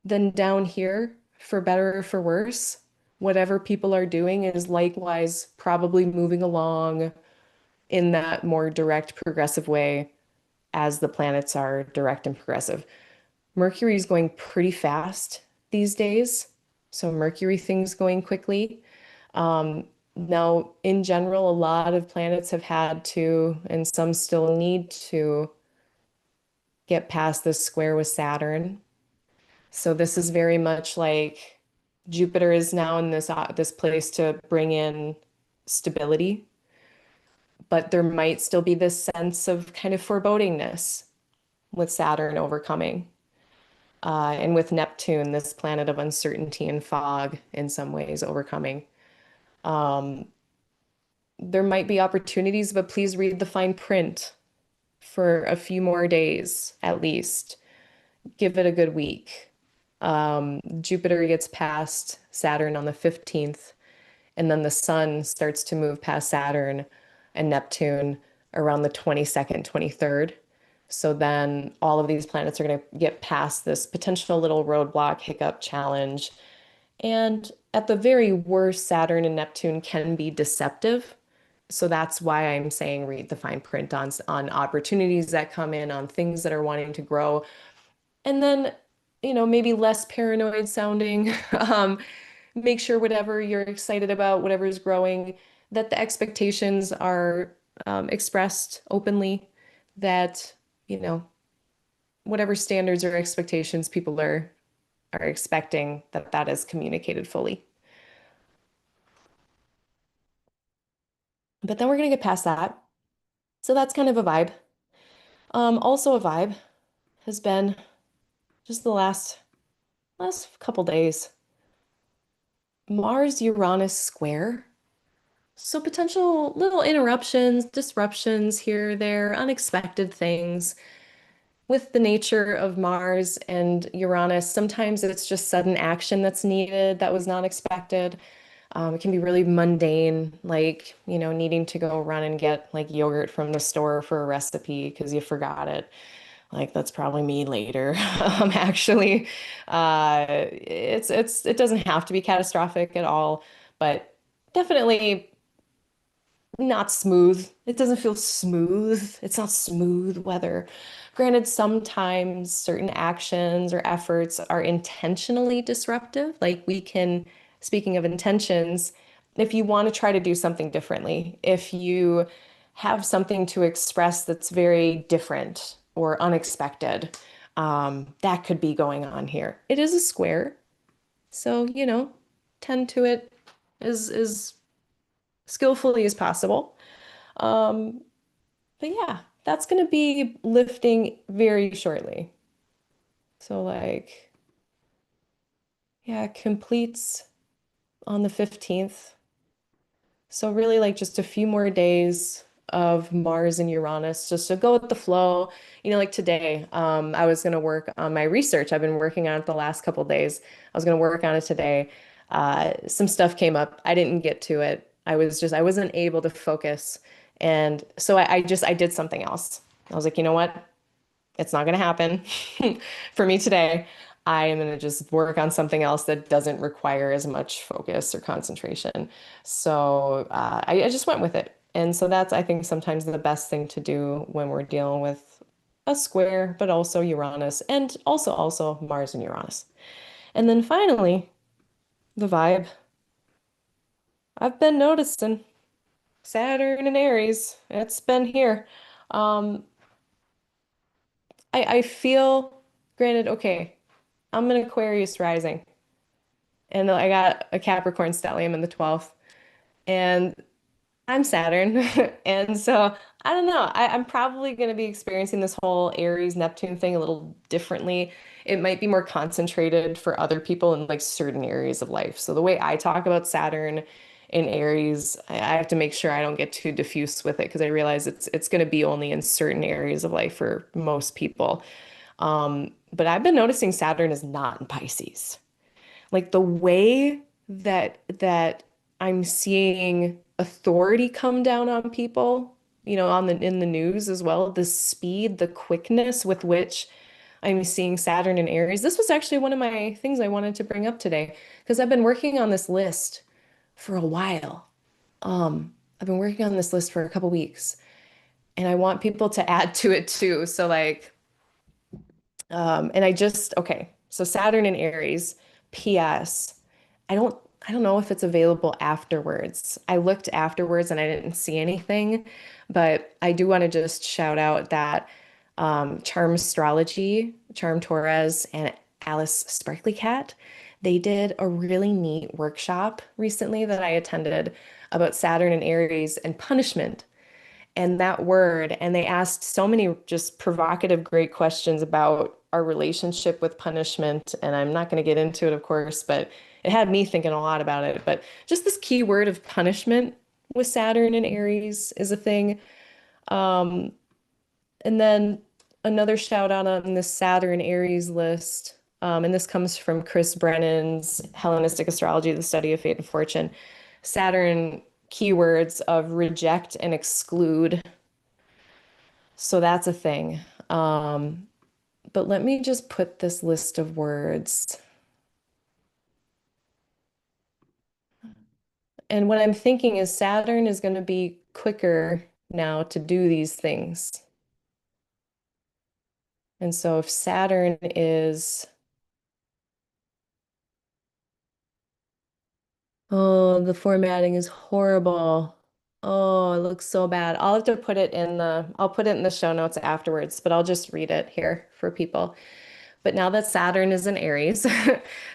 Then down here, for better or for worse, whatever people are doing is likewise probably moving along in that more direct, progressive way as the planets are direct and progressive. Mercury is going pretty fast these days. So Mercury things going quickly. Now, in general, a lot of planets have had to, and some still need to, get past this square with Saturn. So this is very much like Jupiter is now in this place to bring in stability, but there might still be this sense of kind of forebodingness with Saturn overcoming. And with Neptune, this planet of uncertainty and fog in some ways overcoming. Um, there might be opportunities, but please read the fine print for a few more days at least. Give it a good week. Jupiter gets past Saturn on the 15th, and then the sun starts to move past Saturn and Neptune around the 22nd, 23rd. So then all of these planets are going to get past this potential little roadblock, hiccup, challenge. And at the very worst, Saturn and Neptune can be deceptive. So that's why I'm saying read the fine print on opportunities that come in, on things that are wanting to grow. And then, maybe less paranoid sounding. Make sure whatever you're excited about, whatever is growing, that the expectations are expressed openly, that, you know, whatever standards or expectations people are expecting, that that is communicated fully. But then we're gonna get past that. So that's kind of a vibe. Also a vibe has been just the last couple days. Mars Uranus square. So potential little interruptions, disruptions here, there, unexpected things. With the nature of Mars and Uranus, sometimes it's just sudden action that's needed that was not expected. It can be really mundane, like, needing to go run and get like yogurt from the store for a recipe because you forgot it. Like that's probably me later. Actually, it doesn't have to be catastrophic at all, but definitely not smooth. It doesn't feel smooth. It's not smooth weather. Granted, sometimes certain actions or efforts are intentionally disruptive. Like we can, speaking of intentions, if you want to try to do something differently, if you have something to express that's very different or unexpected, that could be going on here. It is a square, so, tend to it as skillfully as possible. Um, but yeah, that's going to be lifting very shortly. So like, yeah, it completes on the 15th. So really like just a few more days of Mars and Uranus just to go with the flow. Like today, I was going to work on my research. I've been working on it the last couple days. I was going to work on it today. Some stuff came up. I didn't get to it. I wasn't able to focus. And so I did something else. I was like, you know what? It's not going to happen for me today. I am going to just work on something else that doesn't require as much focus or concentration. So I just went with it. And so that's, I think, sometimes the best thing to do when we're dealing with a square, but also Uranus and also Mars and Uranus. And then finally, the vibe. I've been noticing Saturn and Aries. It's been here. Um, I feel, granted, okay, I'm an Aquarius rising, and I got a Capricorn stellium in the 12th, and I'm Saturn. And so I don't know. I'm probably going to be experiencing this whole Aries Neptune thing a little differently. It might be more concentrated for other people in like certain areas of life. So the way I talk about Saturn in Aries, I have to make sure I don't get too diffuse with it because I realize it's going to be only in certain areas of life for most people. But I've been noticing Saturn is not in Pisces. Like the way that I'm seeing authority come down on people, on the in the news as well, the speed, the quickness with which I'm seeing Saturn and Aries. This was actually one of my things I wanted to bring up today because I've been working on this list for a while. I've been working on this list for a couple weeks, and I want people to add to it too. So like, and I just, okay, so Saturn in Aries, PS, I don't I don't know if it's available afterwards. I looked afterwards and I didn't see anything, but I do want to just shout out that Charm Astrology, Charm Torres, and Alice Sparkly Cat, they did a really neat workshop recently that I attended about Saturn and Aries and punishment and that word. And they asked so many just provocative, great questions about our relationship with punishment. And I'm not going to get into it, of course, but it had me thinking a lot about it. But just this key word of punishment with Saturn and Aries is a thing. Um, and then another shout out on this Saturn Aries list. And this comes from Chris Brennan's Hellenistic Astrology, the Study of Fate and Fortune. Saturn keywords of reject and exclude. So that's a thing. Um, but let me just put this list of words. And what I'm thinking is Saturn is going to be quicker now to do these things. And so if Saturn is, oh, the formatting is horrible. Oh, it looks so bad. I'll have to put it in I'll put it in the show notes afterwards, but I'll just read it here for people. But now that Saturn is in Aries,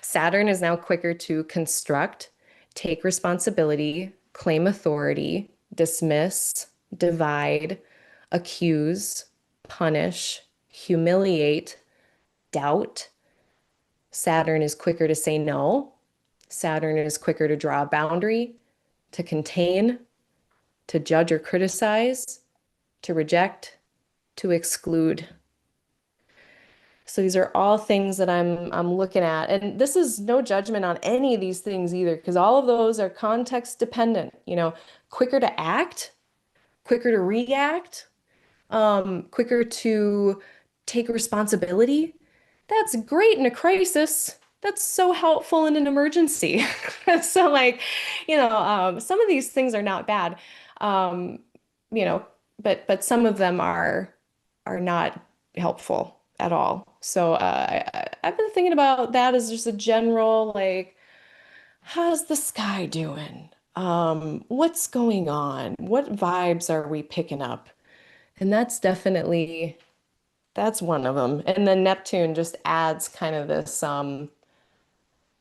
Saturn is now quicker to construct, take responsibility, claim authority, dismiss, divide, accuse, punish, humiliate, doubt. Saturn is quicker to say no. Saturn is quicker to draw a boundary, to contain, to judge or criticize, to reject, to exclude. So these are all things that I'm looking at. And this is no judgment on any of these things either, because all of those are context dependent, quicker to act, quicker to react, quicker to take responsibility. That's great in a crisis. That's so helpful in an emergency. So like, some of these things are not bad. Um, you know, but some of them are not helpful at all. So I've been thinking about that as just a general like, how's the sky doing? What's going on? What vibes are we picking up? And that's one of them. And then Neptune just adds kind of this there's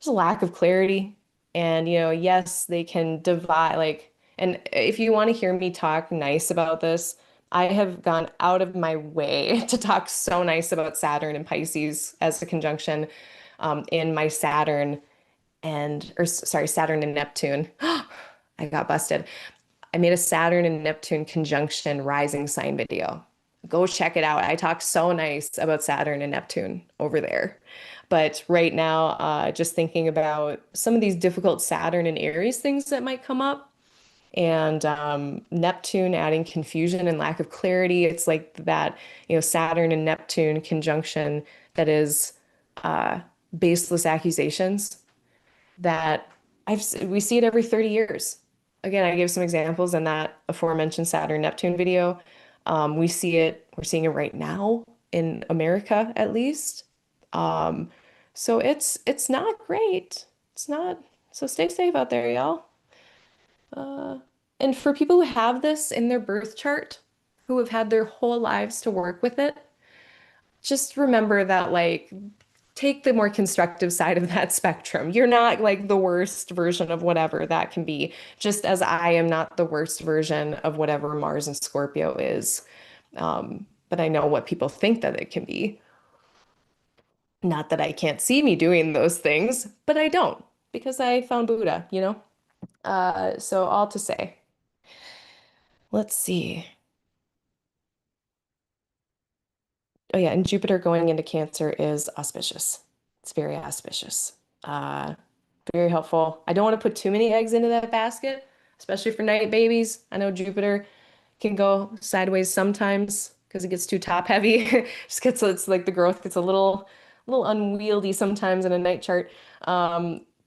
a lack of clarity. And yes, they can divide like, and if you want to hear me talk nice about this, I have gone out of my way to talk so nice about Saturn and Pisces as a conjunction in my Saturn sorry, Saturn and Neptune. I got busted. I made a Saturn and Neptune conjunction rising sign video. Go check it out. I talk so nice about Saturn and Neptune over there. But right now, just thinking about some of these difficult Saturn and Aries things that might come up, and Neptune adding confusion and lack of clarity. It's like that, Saturn and Neptune conjunction that is baseless accusations that we see it every 30 years. Again, I gave some examples in that aforementioned Saturn Neptune video. We're seeing it right now in America at least. Um, so it's not great. It's not. So stay safe out there, y'all. Uh, and for people who have this in their birth chart, who have had their whole lives to work with it, just remember that like take the more constructive side of that spectrum. You're not like the worst version of whatever that can be, just as I am not the worst version of whatever Mars and Scorpio is. But I know what people think that it can be. Not that I can't see me doing those things, but I don't because I found Buddha. So all to say, let's see. Oh yeah, and Jupiter going into Cancer is auspicious. It's very auspicious. Uh, Very helpful. I don't want to put too many eggs into that basket, especially for night babies. I know Jupiter can go sideways sometimes because it gets too top heavy. It's like the growth gets a little unwieldy sometimes in a night chart.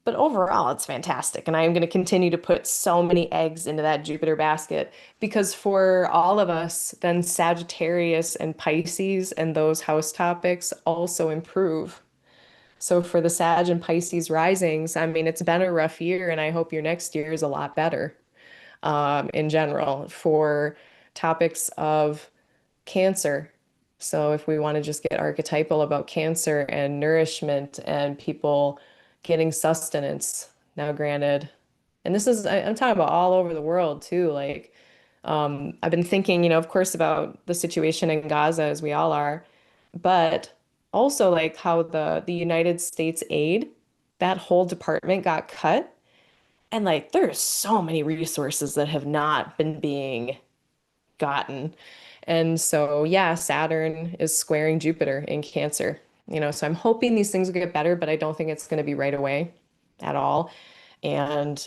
But overall, it's fantastic. And I am going to continue to put so many eggs into that Jupiter basket because for all of us, then Sagittarius and Pisces and those house topics also improve. So for the Sag and Pisces risings, I mean, it's been a rough year, and I hope your next year is a lot better in general for topics of Cancer. So if we want to just get archetypal about Cancer and nourishment and people getting sustenance, now granted, and this is I'm talking about all over the world too. Like I've been thinking, of course, about the situation in Gaza as we all are, but also like how the United States aid, that whole department got cut. And like there's so many resources that have not been being gotten. And so, yeah, Saturn is squaring Jupiter in Cancer. So I'm hoping these things will get better, but I don't think it's going to be right away at all. And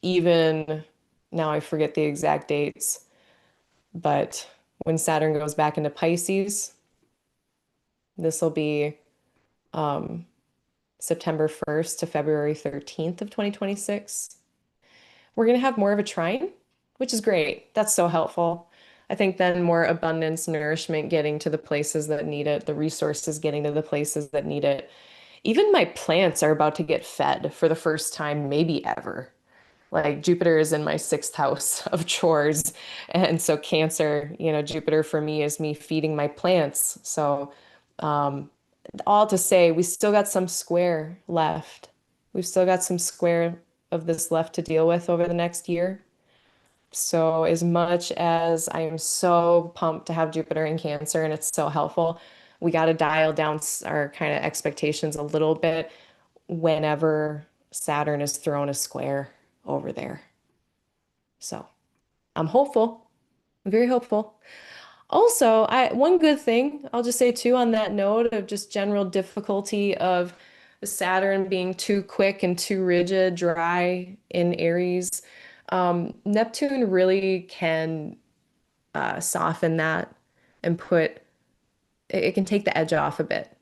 even now, I forget the exact dates, but when Saturn goes back into Pisces, this will be um, September 1st to February 13th of 2026. We're going to have more of a trine, which is great. That's so helpful. I think then more abundance, nourishment getting to the places that need it, the resources getting to the places that need it. Even my plants are about to get fed for the first time, maybe ever. Like Jupiter is in my sixth house of chores. And so Cancer, Jupiter for me is me feeding my plants. So, um, all to say, we still got some square left. We've still got some square of this left to deal with over the next year. So, as much as I am so pumped to have Jupiter in Cancer and it's so helpful, we got to dial down our kind of expectations a little bit whenever Saturn is thrown a square over there. So, I'm hopeful. I'm very hopeful. Also, one good thing I'll just say too on that note of just general difficulty of Saturn being too quick and too rigid, dry in Aries. Neptune really can soften that and it can take the edge off a bit.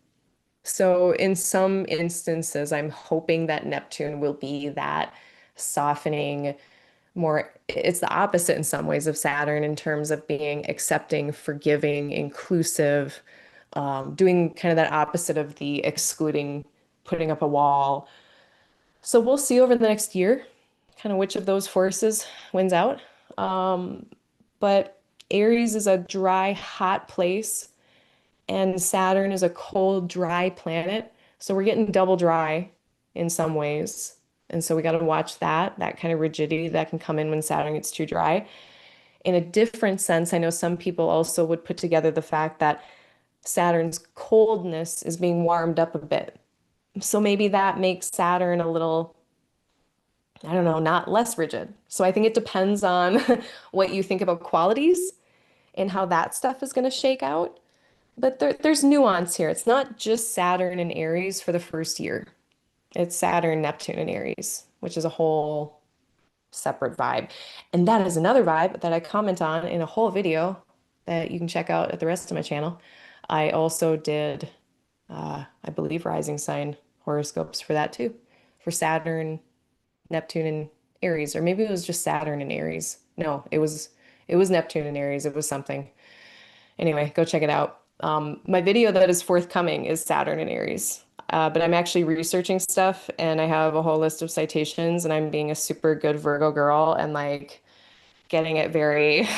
So in some instances, I'm hoping that Neptune will be that softening more, it's the opposite in some ways of Saturn in terms of being accepting, forgiving, inclusive, doing kind of that opposite of the excluding, putting up a wall. So we'll see over the next year kind of which of those forces wins out. Um, but Aries is a dry, hot place, and Saturn is a cold, dry planet. So we're getting double dry in some ways. And so we got to watch that kind of rigidity that can come in when Saturn gets too dry. In a different sense, I know some people also would put together the fact that Saturn's coldness is being warmed up a bit. So maybe that makes Saturn a little, I don't know, not less rigid. So I think it depends on what you think about qualities and how that stuff is going to shake out. But there's nuance here. It's not just Saturn and Aries for the first year. It's Saturn, Neptune, and Aries, which is a whole separate vibe. And that is another vibe that I comment on in a whole video that you can check out at the rest of my channel. I also did, I believe, rising sign horoscopes for that too, for Saturn, Neptune, and Aries, or maybe it was just Saturn and Aries. No, it was Neptune and Aries. It was something. Anyway, go check it out. My video that is forthcoming is Saturn and Aries. But I'm actually researching stuff and I have a whole list of citations and I'm being a super good Virgo girl and like getting it very,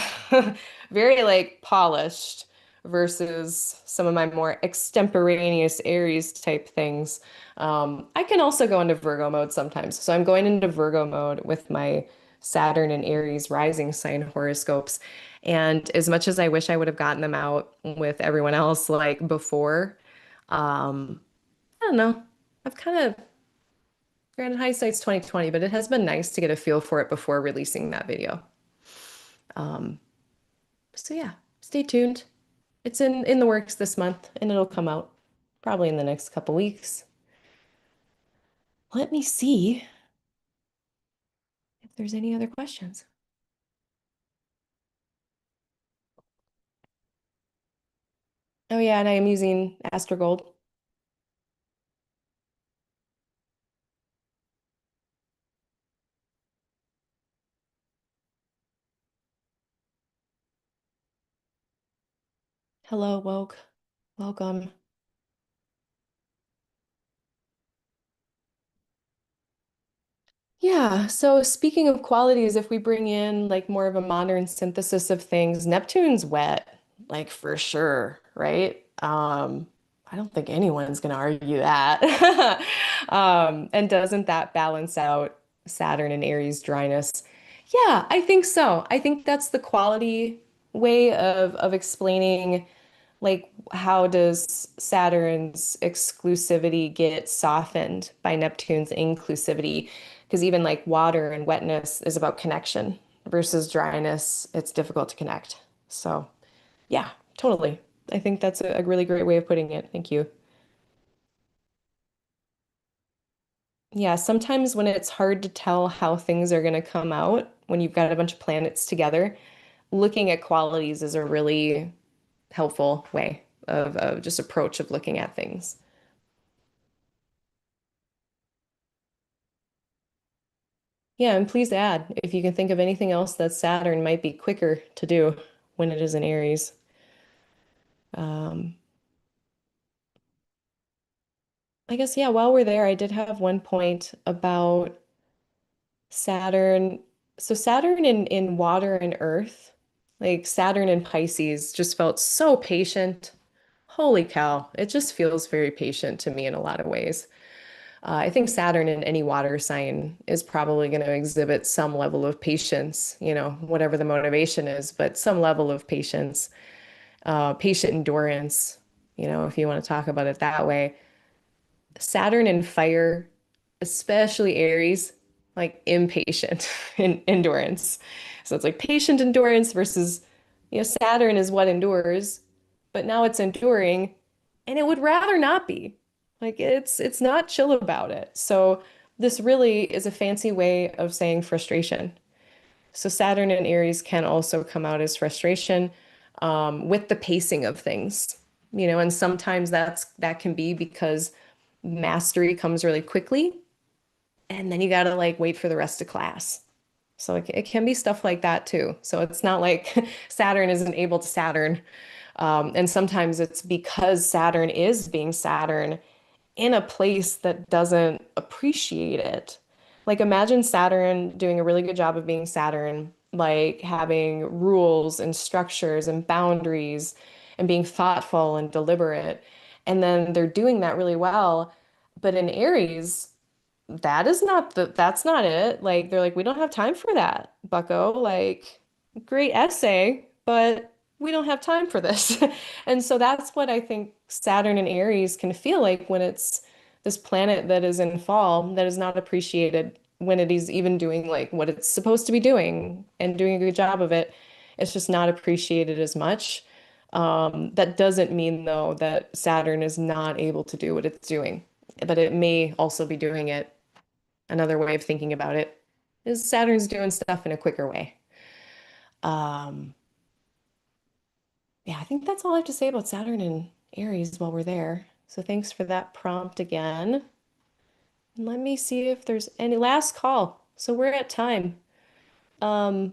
very like polished versus some of my more extemporaneous Aries type things. I can also go into Virgo mode sometimes. So I'm going into Virgo mode with my Saturn and Aries rising sign horoscopes. And as much as I wish I would have gotten them out with everyone else like before, I don't know. I've kind of, granted hindsight's 2020, but it has been nice to get a feel for it before releasing that video. Um, so yeah, stay tuned. It's in the works this month and it'll come out probably in the next couple weeks. Let me see if there's any other questions. Oh yeah, and I am using Astrogold. Hello, woke. Welcome. Yeah, so speaking of qualities, if we bring in like more of a modern synthesis of things, Neptune's wet, like for sure, right? I don't think anyone's gonna argue that. And doesn't that balance out Saturn and Aries dryness? Yeah, I think so. I think that's the quality way of explaining like how does Saturn's exclusivity get softened by Neptune's inclusivity? Because even like water and wetness is about connection versus dryness, it's difficult to connect. So, yeah, totally. I think that's a really great way of putting it. Thank you. Yeah, sometimes when it's hard to tell how things are going to come out, when you've got a bunch of planets together, looking at qualities is a really helpful way of just approach of looking at things. Yeah, and please add if you can think of anything else that Saturn might be quicker to do when it is in Aries. Um, I guess, yeah, while we're there, I did have one point about Saturn. So Saturn in water and earth, like Saturn in Pisces just felt so patient. Holy cow, it just feels very patient to me in a lot of ways. I think Saturn in any water sign is probably going to exhibit some level of patience, whatever the motivation is, but some level of patience, patient endurance, if you want to talk about it that way. Saturn in fire, especially Aries, like impatient in endurance. So it's like patient endurance versus, Saturn is what endures, but now it's enduring and it would rather not be. Like it's not chill about it. So this really is a fancy way of saying frustration. So Saturn and Aries can also come out as frustration with the pacing of things, and sometimes that can be because mastery comes really quickly, and then you gotta like wait for the rest of class. So it can be stuff like that too. So it's not like Saturn isn't able to Saturn. And sometimes it's because Saturn is being Saturn in a place that doesn't appreciate it. Like imagine Saturn doing a really good job of being Saturn, like having rules and structures and boundaries and being thoughtful and deliberate. And then they're doing that really well. But in Aries, that's not it. Like they're like, we don't have time for that, Bucko. Like, great essay, but we don't have time for this. And so that's what I think Saturn and Aries can feel like when it's this planet that is in fall that is not appreciated when it is even doing like what it's supposed to be doing and doing a good job of it. It's just not appreciated as much. That doesn't mean though that Saturn is not able to do what it's doing, but it may also be doing it. Another way of thinking about it is Saturn's doing stuff in a quicker way. Um, yeah, I think that's all I have to say about Saturn and Aries while we're there. So thanks for that prompt again. Let me see if there's any last call. So we're at time. Um,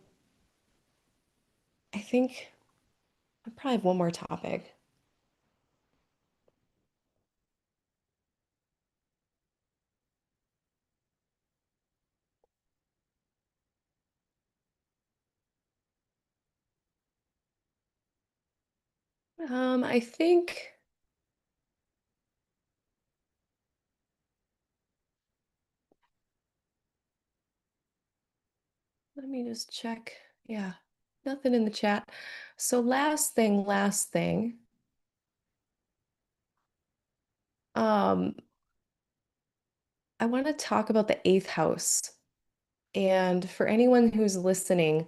I think I probably have one more topic. I think let me just check. Yeah, nothing in the chat. So last thing. Um, I want to talk about the eighth house. And for anyone who's listening,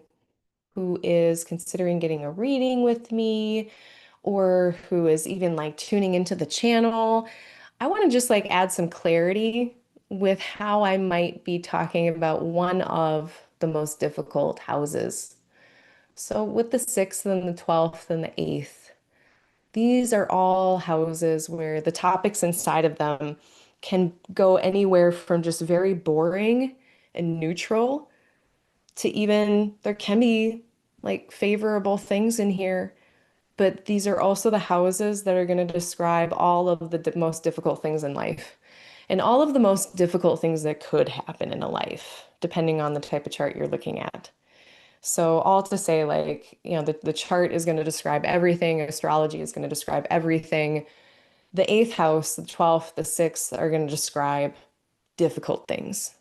who is considering getting a reading with me or who is even like tuning into the channel, I want to just like add some clarity with how I might be talking about one of the most difficult houses. So with the 6th and the 12th and the 8th, these are all houses where the topics inside of them can go anywhere from just very boring and neutral to even there can be like favorable things in here. but these are also the houses that are going to describe all of the most difficult things in life and all of the most difficult things that could happen in a life, depending on the type of chart you're looking at. So all to say, like, the chart is going to describe everything. Astrology is going to describe everything. The eighth house, the 12th, the sixth are going to describe difficult things.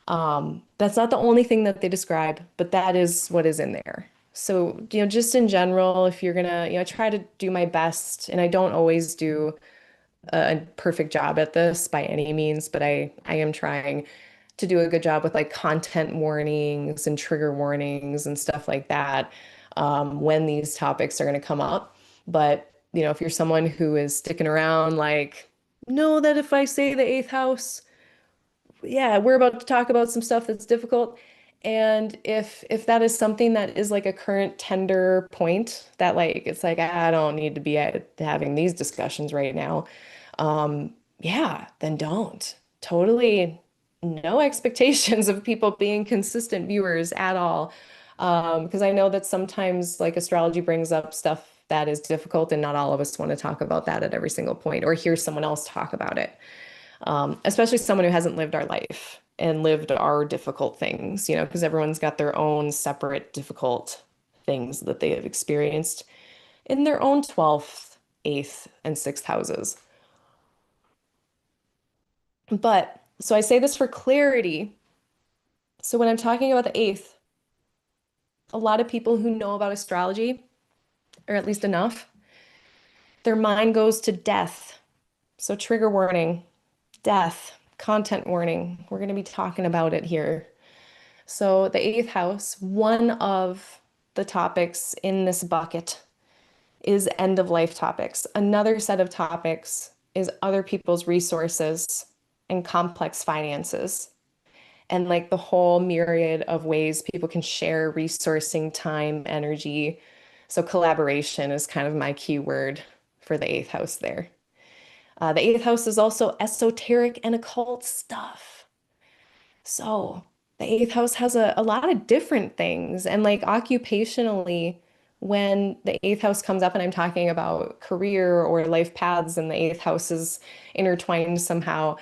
That's not the only thing that they describe, but that is what is in there. So, just in general, if you're gonna, I try to do my best, and I don't always do a perfect job at this by any means, but I am trying to do a good job with like content warnings and trigger warnings and stuff like that when these topics are going to come up. But, if you're someone who is sticking around, like, know that if I say the eighth house, yeah, we're about to talk about some stuff that's difficult. And if that is something that is like a current tender point that like it's like I don't need to be having these discussions right now. Yeah, then don't. Totally no expectations of people being consistent viewers at all. Because I know that sometimes like astrology brings up stuff that is difficult and not all of us want to talk about that at every single point or hear someone else talk about it, especially someone who hasn't lived our life and lived our difficult things, because everyone's got their own separate difficult things that they have experienced in their own 12th, 8th, and 6th houses. But so I say this for clarity. So when I'm talking about the 8th, a lot of people who know about astrology, or at least enough, their mind goes to death. So trigger warning, death, content warning. We're going to be talking about it here. So, the eighth house, one of the topics in this bucket is end of life topics. Another set of topics is other people's resources and complex finances, and like the whole myriad of ways people can share resourcing, time, energy. So, collaboration is kind of my key word for the eighth house there. The eighth house is also esoteric and occult stuff. So the eighth house has a lot of different things. And like occupationally, when the eighth house comes up and I'm talking about career or life paths and the eighth house is intertwined somehow,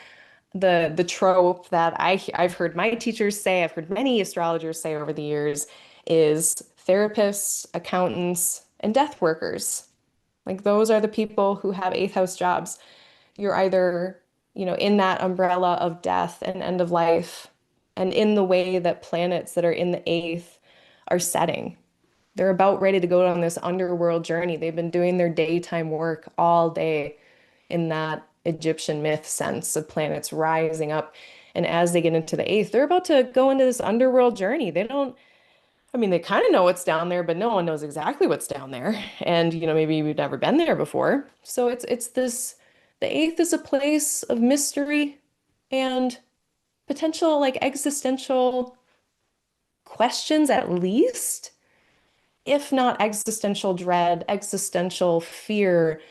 the trope that I've heard my teachers say, I've heard many astrologers say over the years is therapists, accountants, and death workers. Like those are the people who have eighth house jobs. You're either, in that umbrella of death and end of life, and in the way that planets that are in the eighth are setting. They're about ready to go on this underworld journey. They've been doing their daytime work all day in that Egyptian myth sense of planets rising up. And as they get into the eighth, they're about to go into this underworld journey. They don't, I mean, they kind of know what's down there, but no one knows exactly what's down there. And, maybe we've never been there before. So it's this, the eighth is a place of mystery and potential like existential questions at least, if not existential dread, existential fear.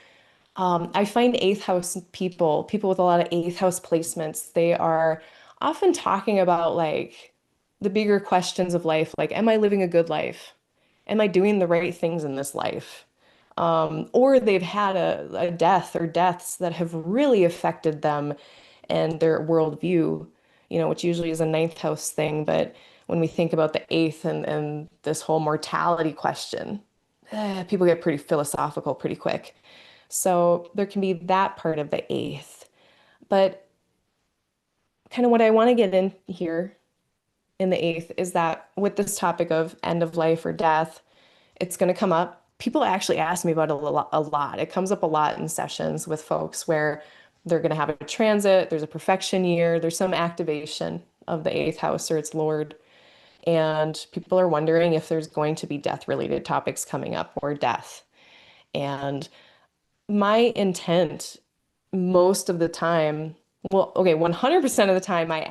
I find eighth house people with a lot of eighth house placements, they are often talking about like the bigger questions of life, like, am I living a good life? Am I doing the right things in this life? Or they've had a death or deaths that have really affected them and their worldview, which usually is a ninth house thing. But when we think about the eighth and this whole mortality question, people get pretty philosophical pretty quick. So there can be that part of the eighth. But kind of what I want to get in here in the eighth is that with this topic of end of life or death, it's going to come up. People actually ask me about it a lot. It comes up a lot in sessions with folks where they're going to have a transit, there's a perfection year, there's some activation of the eighth house or its lord. And people are wondering if there's going to be death related topics coming up or death. And my intent most of the time, well, okay, 100% of the time I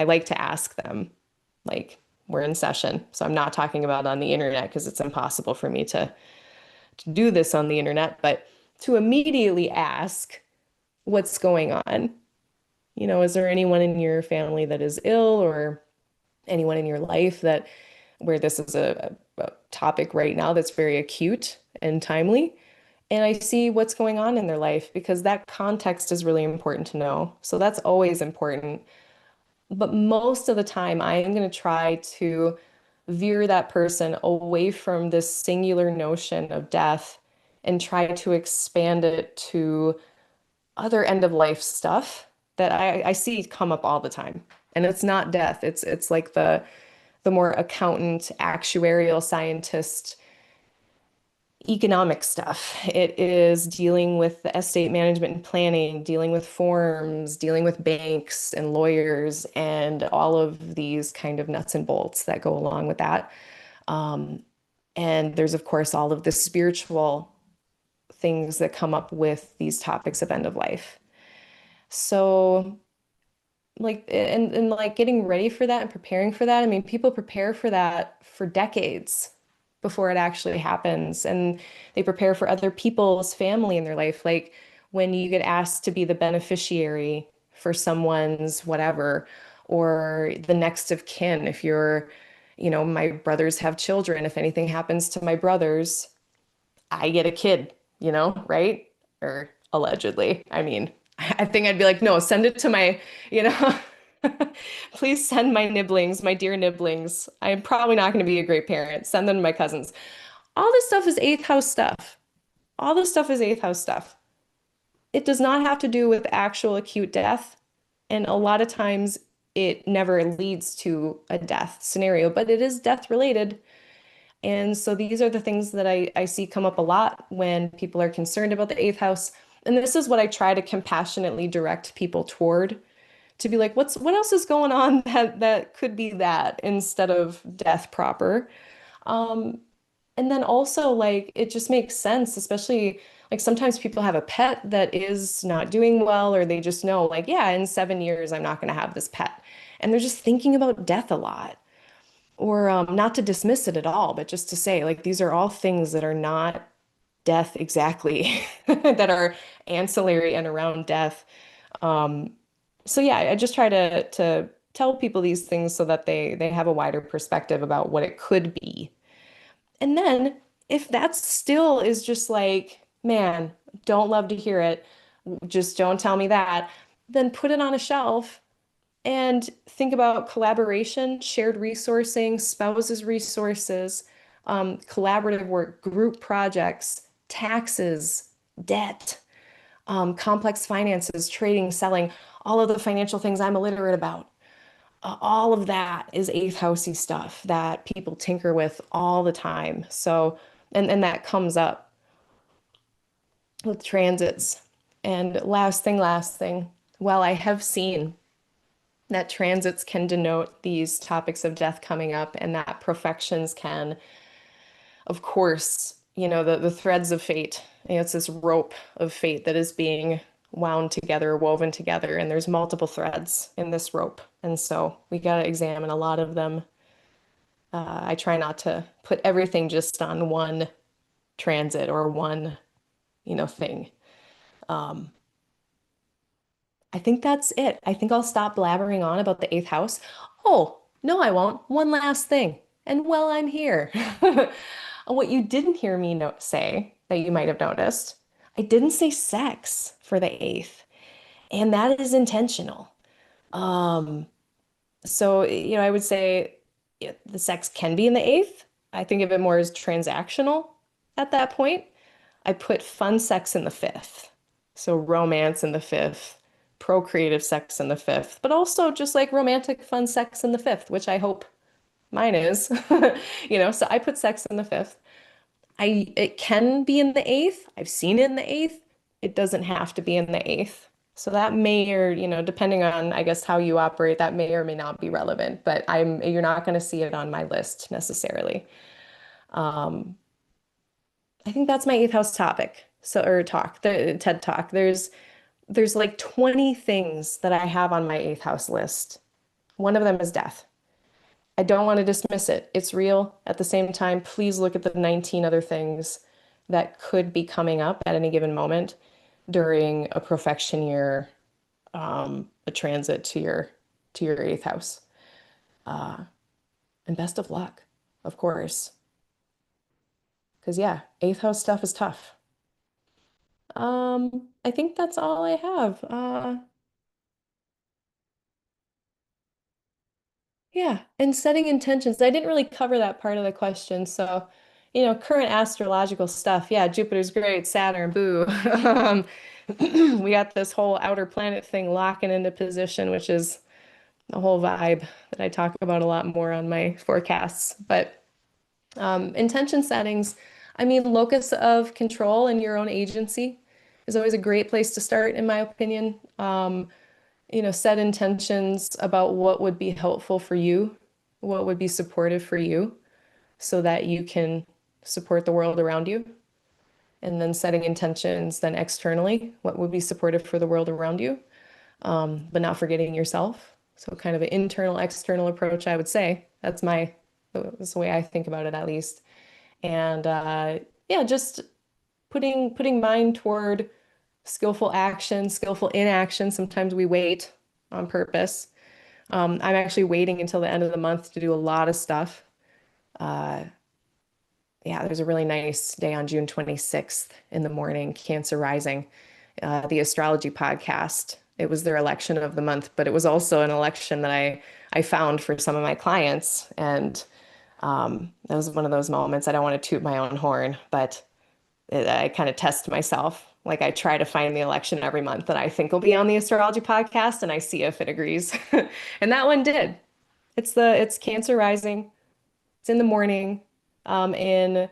like to ask them, like, we're in session. So I'm not talking about on the internet because it's impossible for me to do this on the internet, but to immediately ask what's going on. Is there anyone in your family that is ill or anyone in your life that where this is topic right now that's very acute and timely. And I see what's going on in their life because that context is really important to know. So that's always important. But most of the time, I am going to try to veer that person away from this singular notion of death and try to expand it to other end of life stuff that I see come up all the time. And it's not death. It's like the more accountant, actuarial scientist, economic stuff. It is dealing with the estate management and planning, dealing with forms, dealing with banks and lawyers, and all of these kind of nuts and bolts that go along with that. Um, and there's, of course, all of the spiritual things that come up with these topics of end of life. So, like, and like getting ready for that and preparing for that. I mean, people prepare for that for decades before it actually happens. And they prepare for other people's family in their life. Like when you get asked to be the beneficiary for someone's whatever, or the next of kin, if you're, my brothers have children. If anything happens to my brothers, I get a kid, right? Or allegedly. I mean, I think I'd be like, no, send it to my, you know, please send my nibblings, my dear nibblings. I'm probably not going to be a great parent. Send them to my cousins. All this stuff is eighth house stuff. All this stuff is eighth house stuff. It does not have to do with actual acute death. And a lot of times it never leads to a death scenario, but it is death related. And so these are the things that I see come up a lot when people are concerned about the eighth house. And this is what I try to compassionately direct people toward to be like, what else is going on that could be that instead of death proper? Um, and then also like it just makes sense, especially like sometimes people have a pet that is not doing well, or they just know like, yeah, in 7 years I'm not going to have this pet. And they're just thinking about death a lot. Or not to dismiss it at all, but just to say, like, these are all things that are not death exactly, that are ancillary and around death. Um, so yeah, I just try to tell people these things so that they have a wider perspective about what it could be. And then if that still is just like, man, don't love to hear it, just don't tell me that, then put it on a shelf and think about collaboration, shared resourcing, spouses resources, collaborative work, group projects, taxes, debt, complex finances, trading, selling, all of the financial things I'm illiterate about. All of that is eighth housey stuff that people tinker with all the time. So, and that comes up with transits. And last thing, well, I have seen that transits can denote these topics of death coming up, and that profections can, of course, the threads of fate. It's this rope of fate that is being wound together, woven together, and there's multiple threads in this rope. And so we got to examine a lot of them. I try not to put everything just on one transit or one, thing. Um, I think that's it. I think I'll stop blabbering on about the eighth house. Oh, no, I won't. One last thing. And while I'm here, what you didn't hear me say that you might have noticed, I didn't say sex for the eighth, and that is intentional. Um, so, I would say the sex can be in the eighth. I think of it more as transactional at that point. I put fun sex in the fifth. So romance in the fifth, procreative sex in the fifth, but also just like romantic fun sex in the fifth, which I hope mine is. So I put sex in the fifth. It can be in the eighth. I've seen it in the eighth. It doesn't have to be in the eighth. So that may or, depending on, I guess, how you operate, that may or may not be relevant, but you're not going to see it on my list necessarily. Um, I think that's my eighth house topic. So, or talk, the TED talk. There's like 20 things that I have on my eighth house list. One of them is death. I don't want to dismiss it. It's real. At the same time, please look at the 19 other things that could be coming up at any given moment during a profection year, a transit to your eighth house. Uh, and best of luck, of course. Because yeah, eighth house stuff is tough. I think that's all I have. Yeah, and setting intentions. I didn't really cover that part of the question. So, current astrological stuff. Yeah, Jupiter's great, Saturn, boo. We got this whole outer planet thing locking into position, which is the whole vibe that I talk about a lot more on my forecasts. But intention settings, I mean, locus of control and your own agency is always a great place to start, in my opinion. Set intentions about what would be helpful for you, what would be supportive for you, so that you can support the world around you. And then setting intentions then externally, what would be supportive for the world around you, but not forgetting yourself. So kind of an internal, external approach, I would say. That's the way I think about it at least. And yeah, just putting mind toward skillful action, skillful inaction. Sometimes we wait on purpose. I'm actually waiting until the end of the month to do a lot of stuff. Uh, yeah, there's a really nice day on June 26th in the morning, Cancer Rising, the Astrology podcast. It was their election of the month, but it was also an election that I found for some of my clients. And that was one of those moments. I don't want to toot my own horn, but I kind of test myself. Like I try to find the election every month that I think will be on the astrology podcast, and I see if it agrees. And that one did. It's Cancer Rising. It's in the morning. In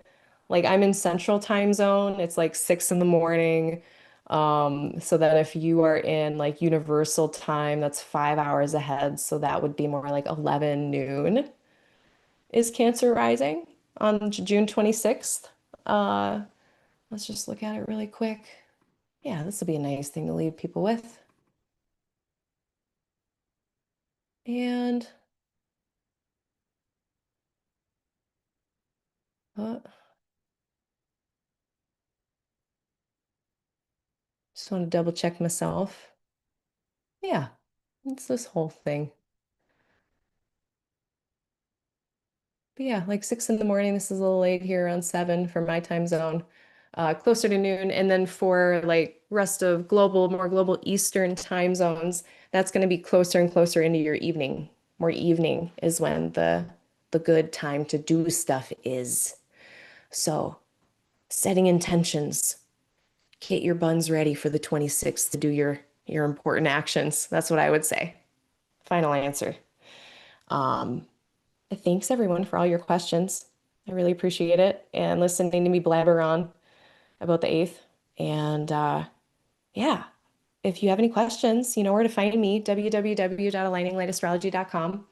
like I'm in Central Time Zone. It's like 6 in the morning. So that if you are in like Universal Time, that's 5 hours ahead. So that would be more like 11 noon is Cancer Rising on June 26th. Uh, let's just look at it really quick. Yeah, this will be a nice thing to leave people with. And uh, just want to double check myself. Yeah, it's this whole thing. But yeah, like 6 in the morning. This is a little late here around 7 for my time zone. Closer to noon. And then for like rest of more global Eastern time zones, that's going to be closer and closer into your evening. More evening is when the good time to do stuff is. So setting intentions, get your buns ready for the 26th to do your important actions. That's what I would say. Final answer. Um, Thanks everyone for all your questions. I really appreciate it and listening to me blabber on about the eighth. And yeah, if you have any questions, you know where to find me, www.aligninglightastrology.com.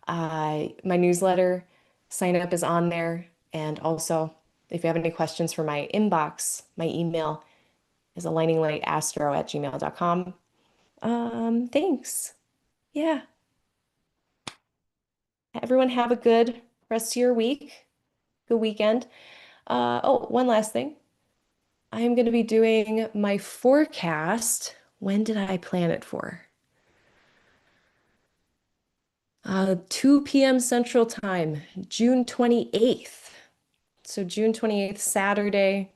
My newsletter sign up is on there. And also, if you have any questions for my inbox, my email is aligninglighastro@gmail.com. Thanks. Yeah. Everyone have a good rest of your week, good weekend. Oh, one last thing. I am going to be doing my forecast. When did I plan it for? 2 p.m. Central Time, June 28th. So June 28th, Saturday,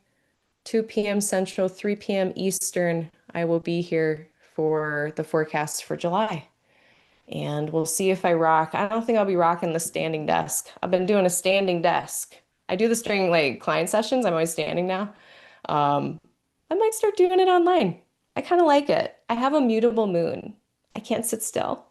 2 p.m. Central, 3 p.m. Eastern. I will be here for the forecast for July. And we'll see if I rock. I don't think I'll be rocking the standing desk. I've been doing a standing desk. I do this during like client sessions. I'm always standing now. Um, I might start doing it online. I kind of like it. I have a mutable moon. I can't sit still.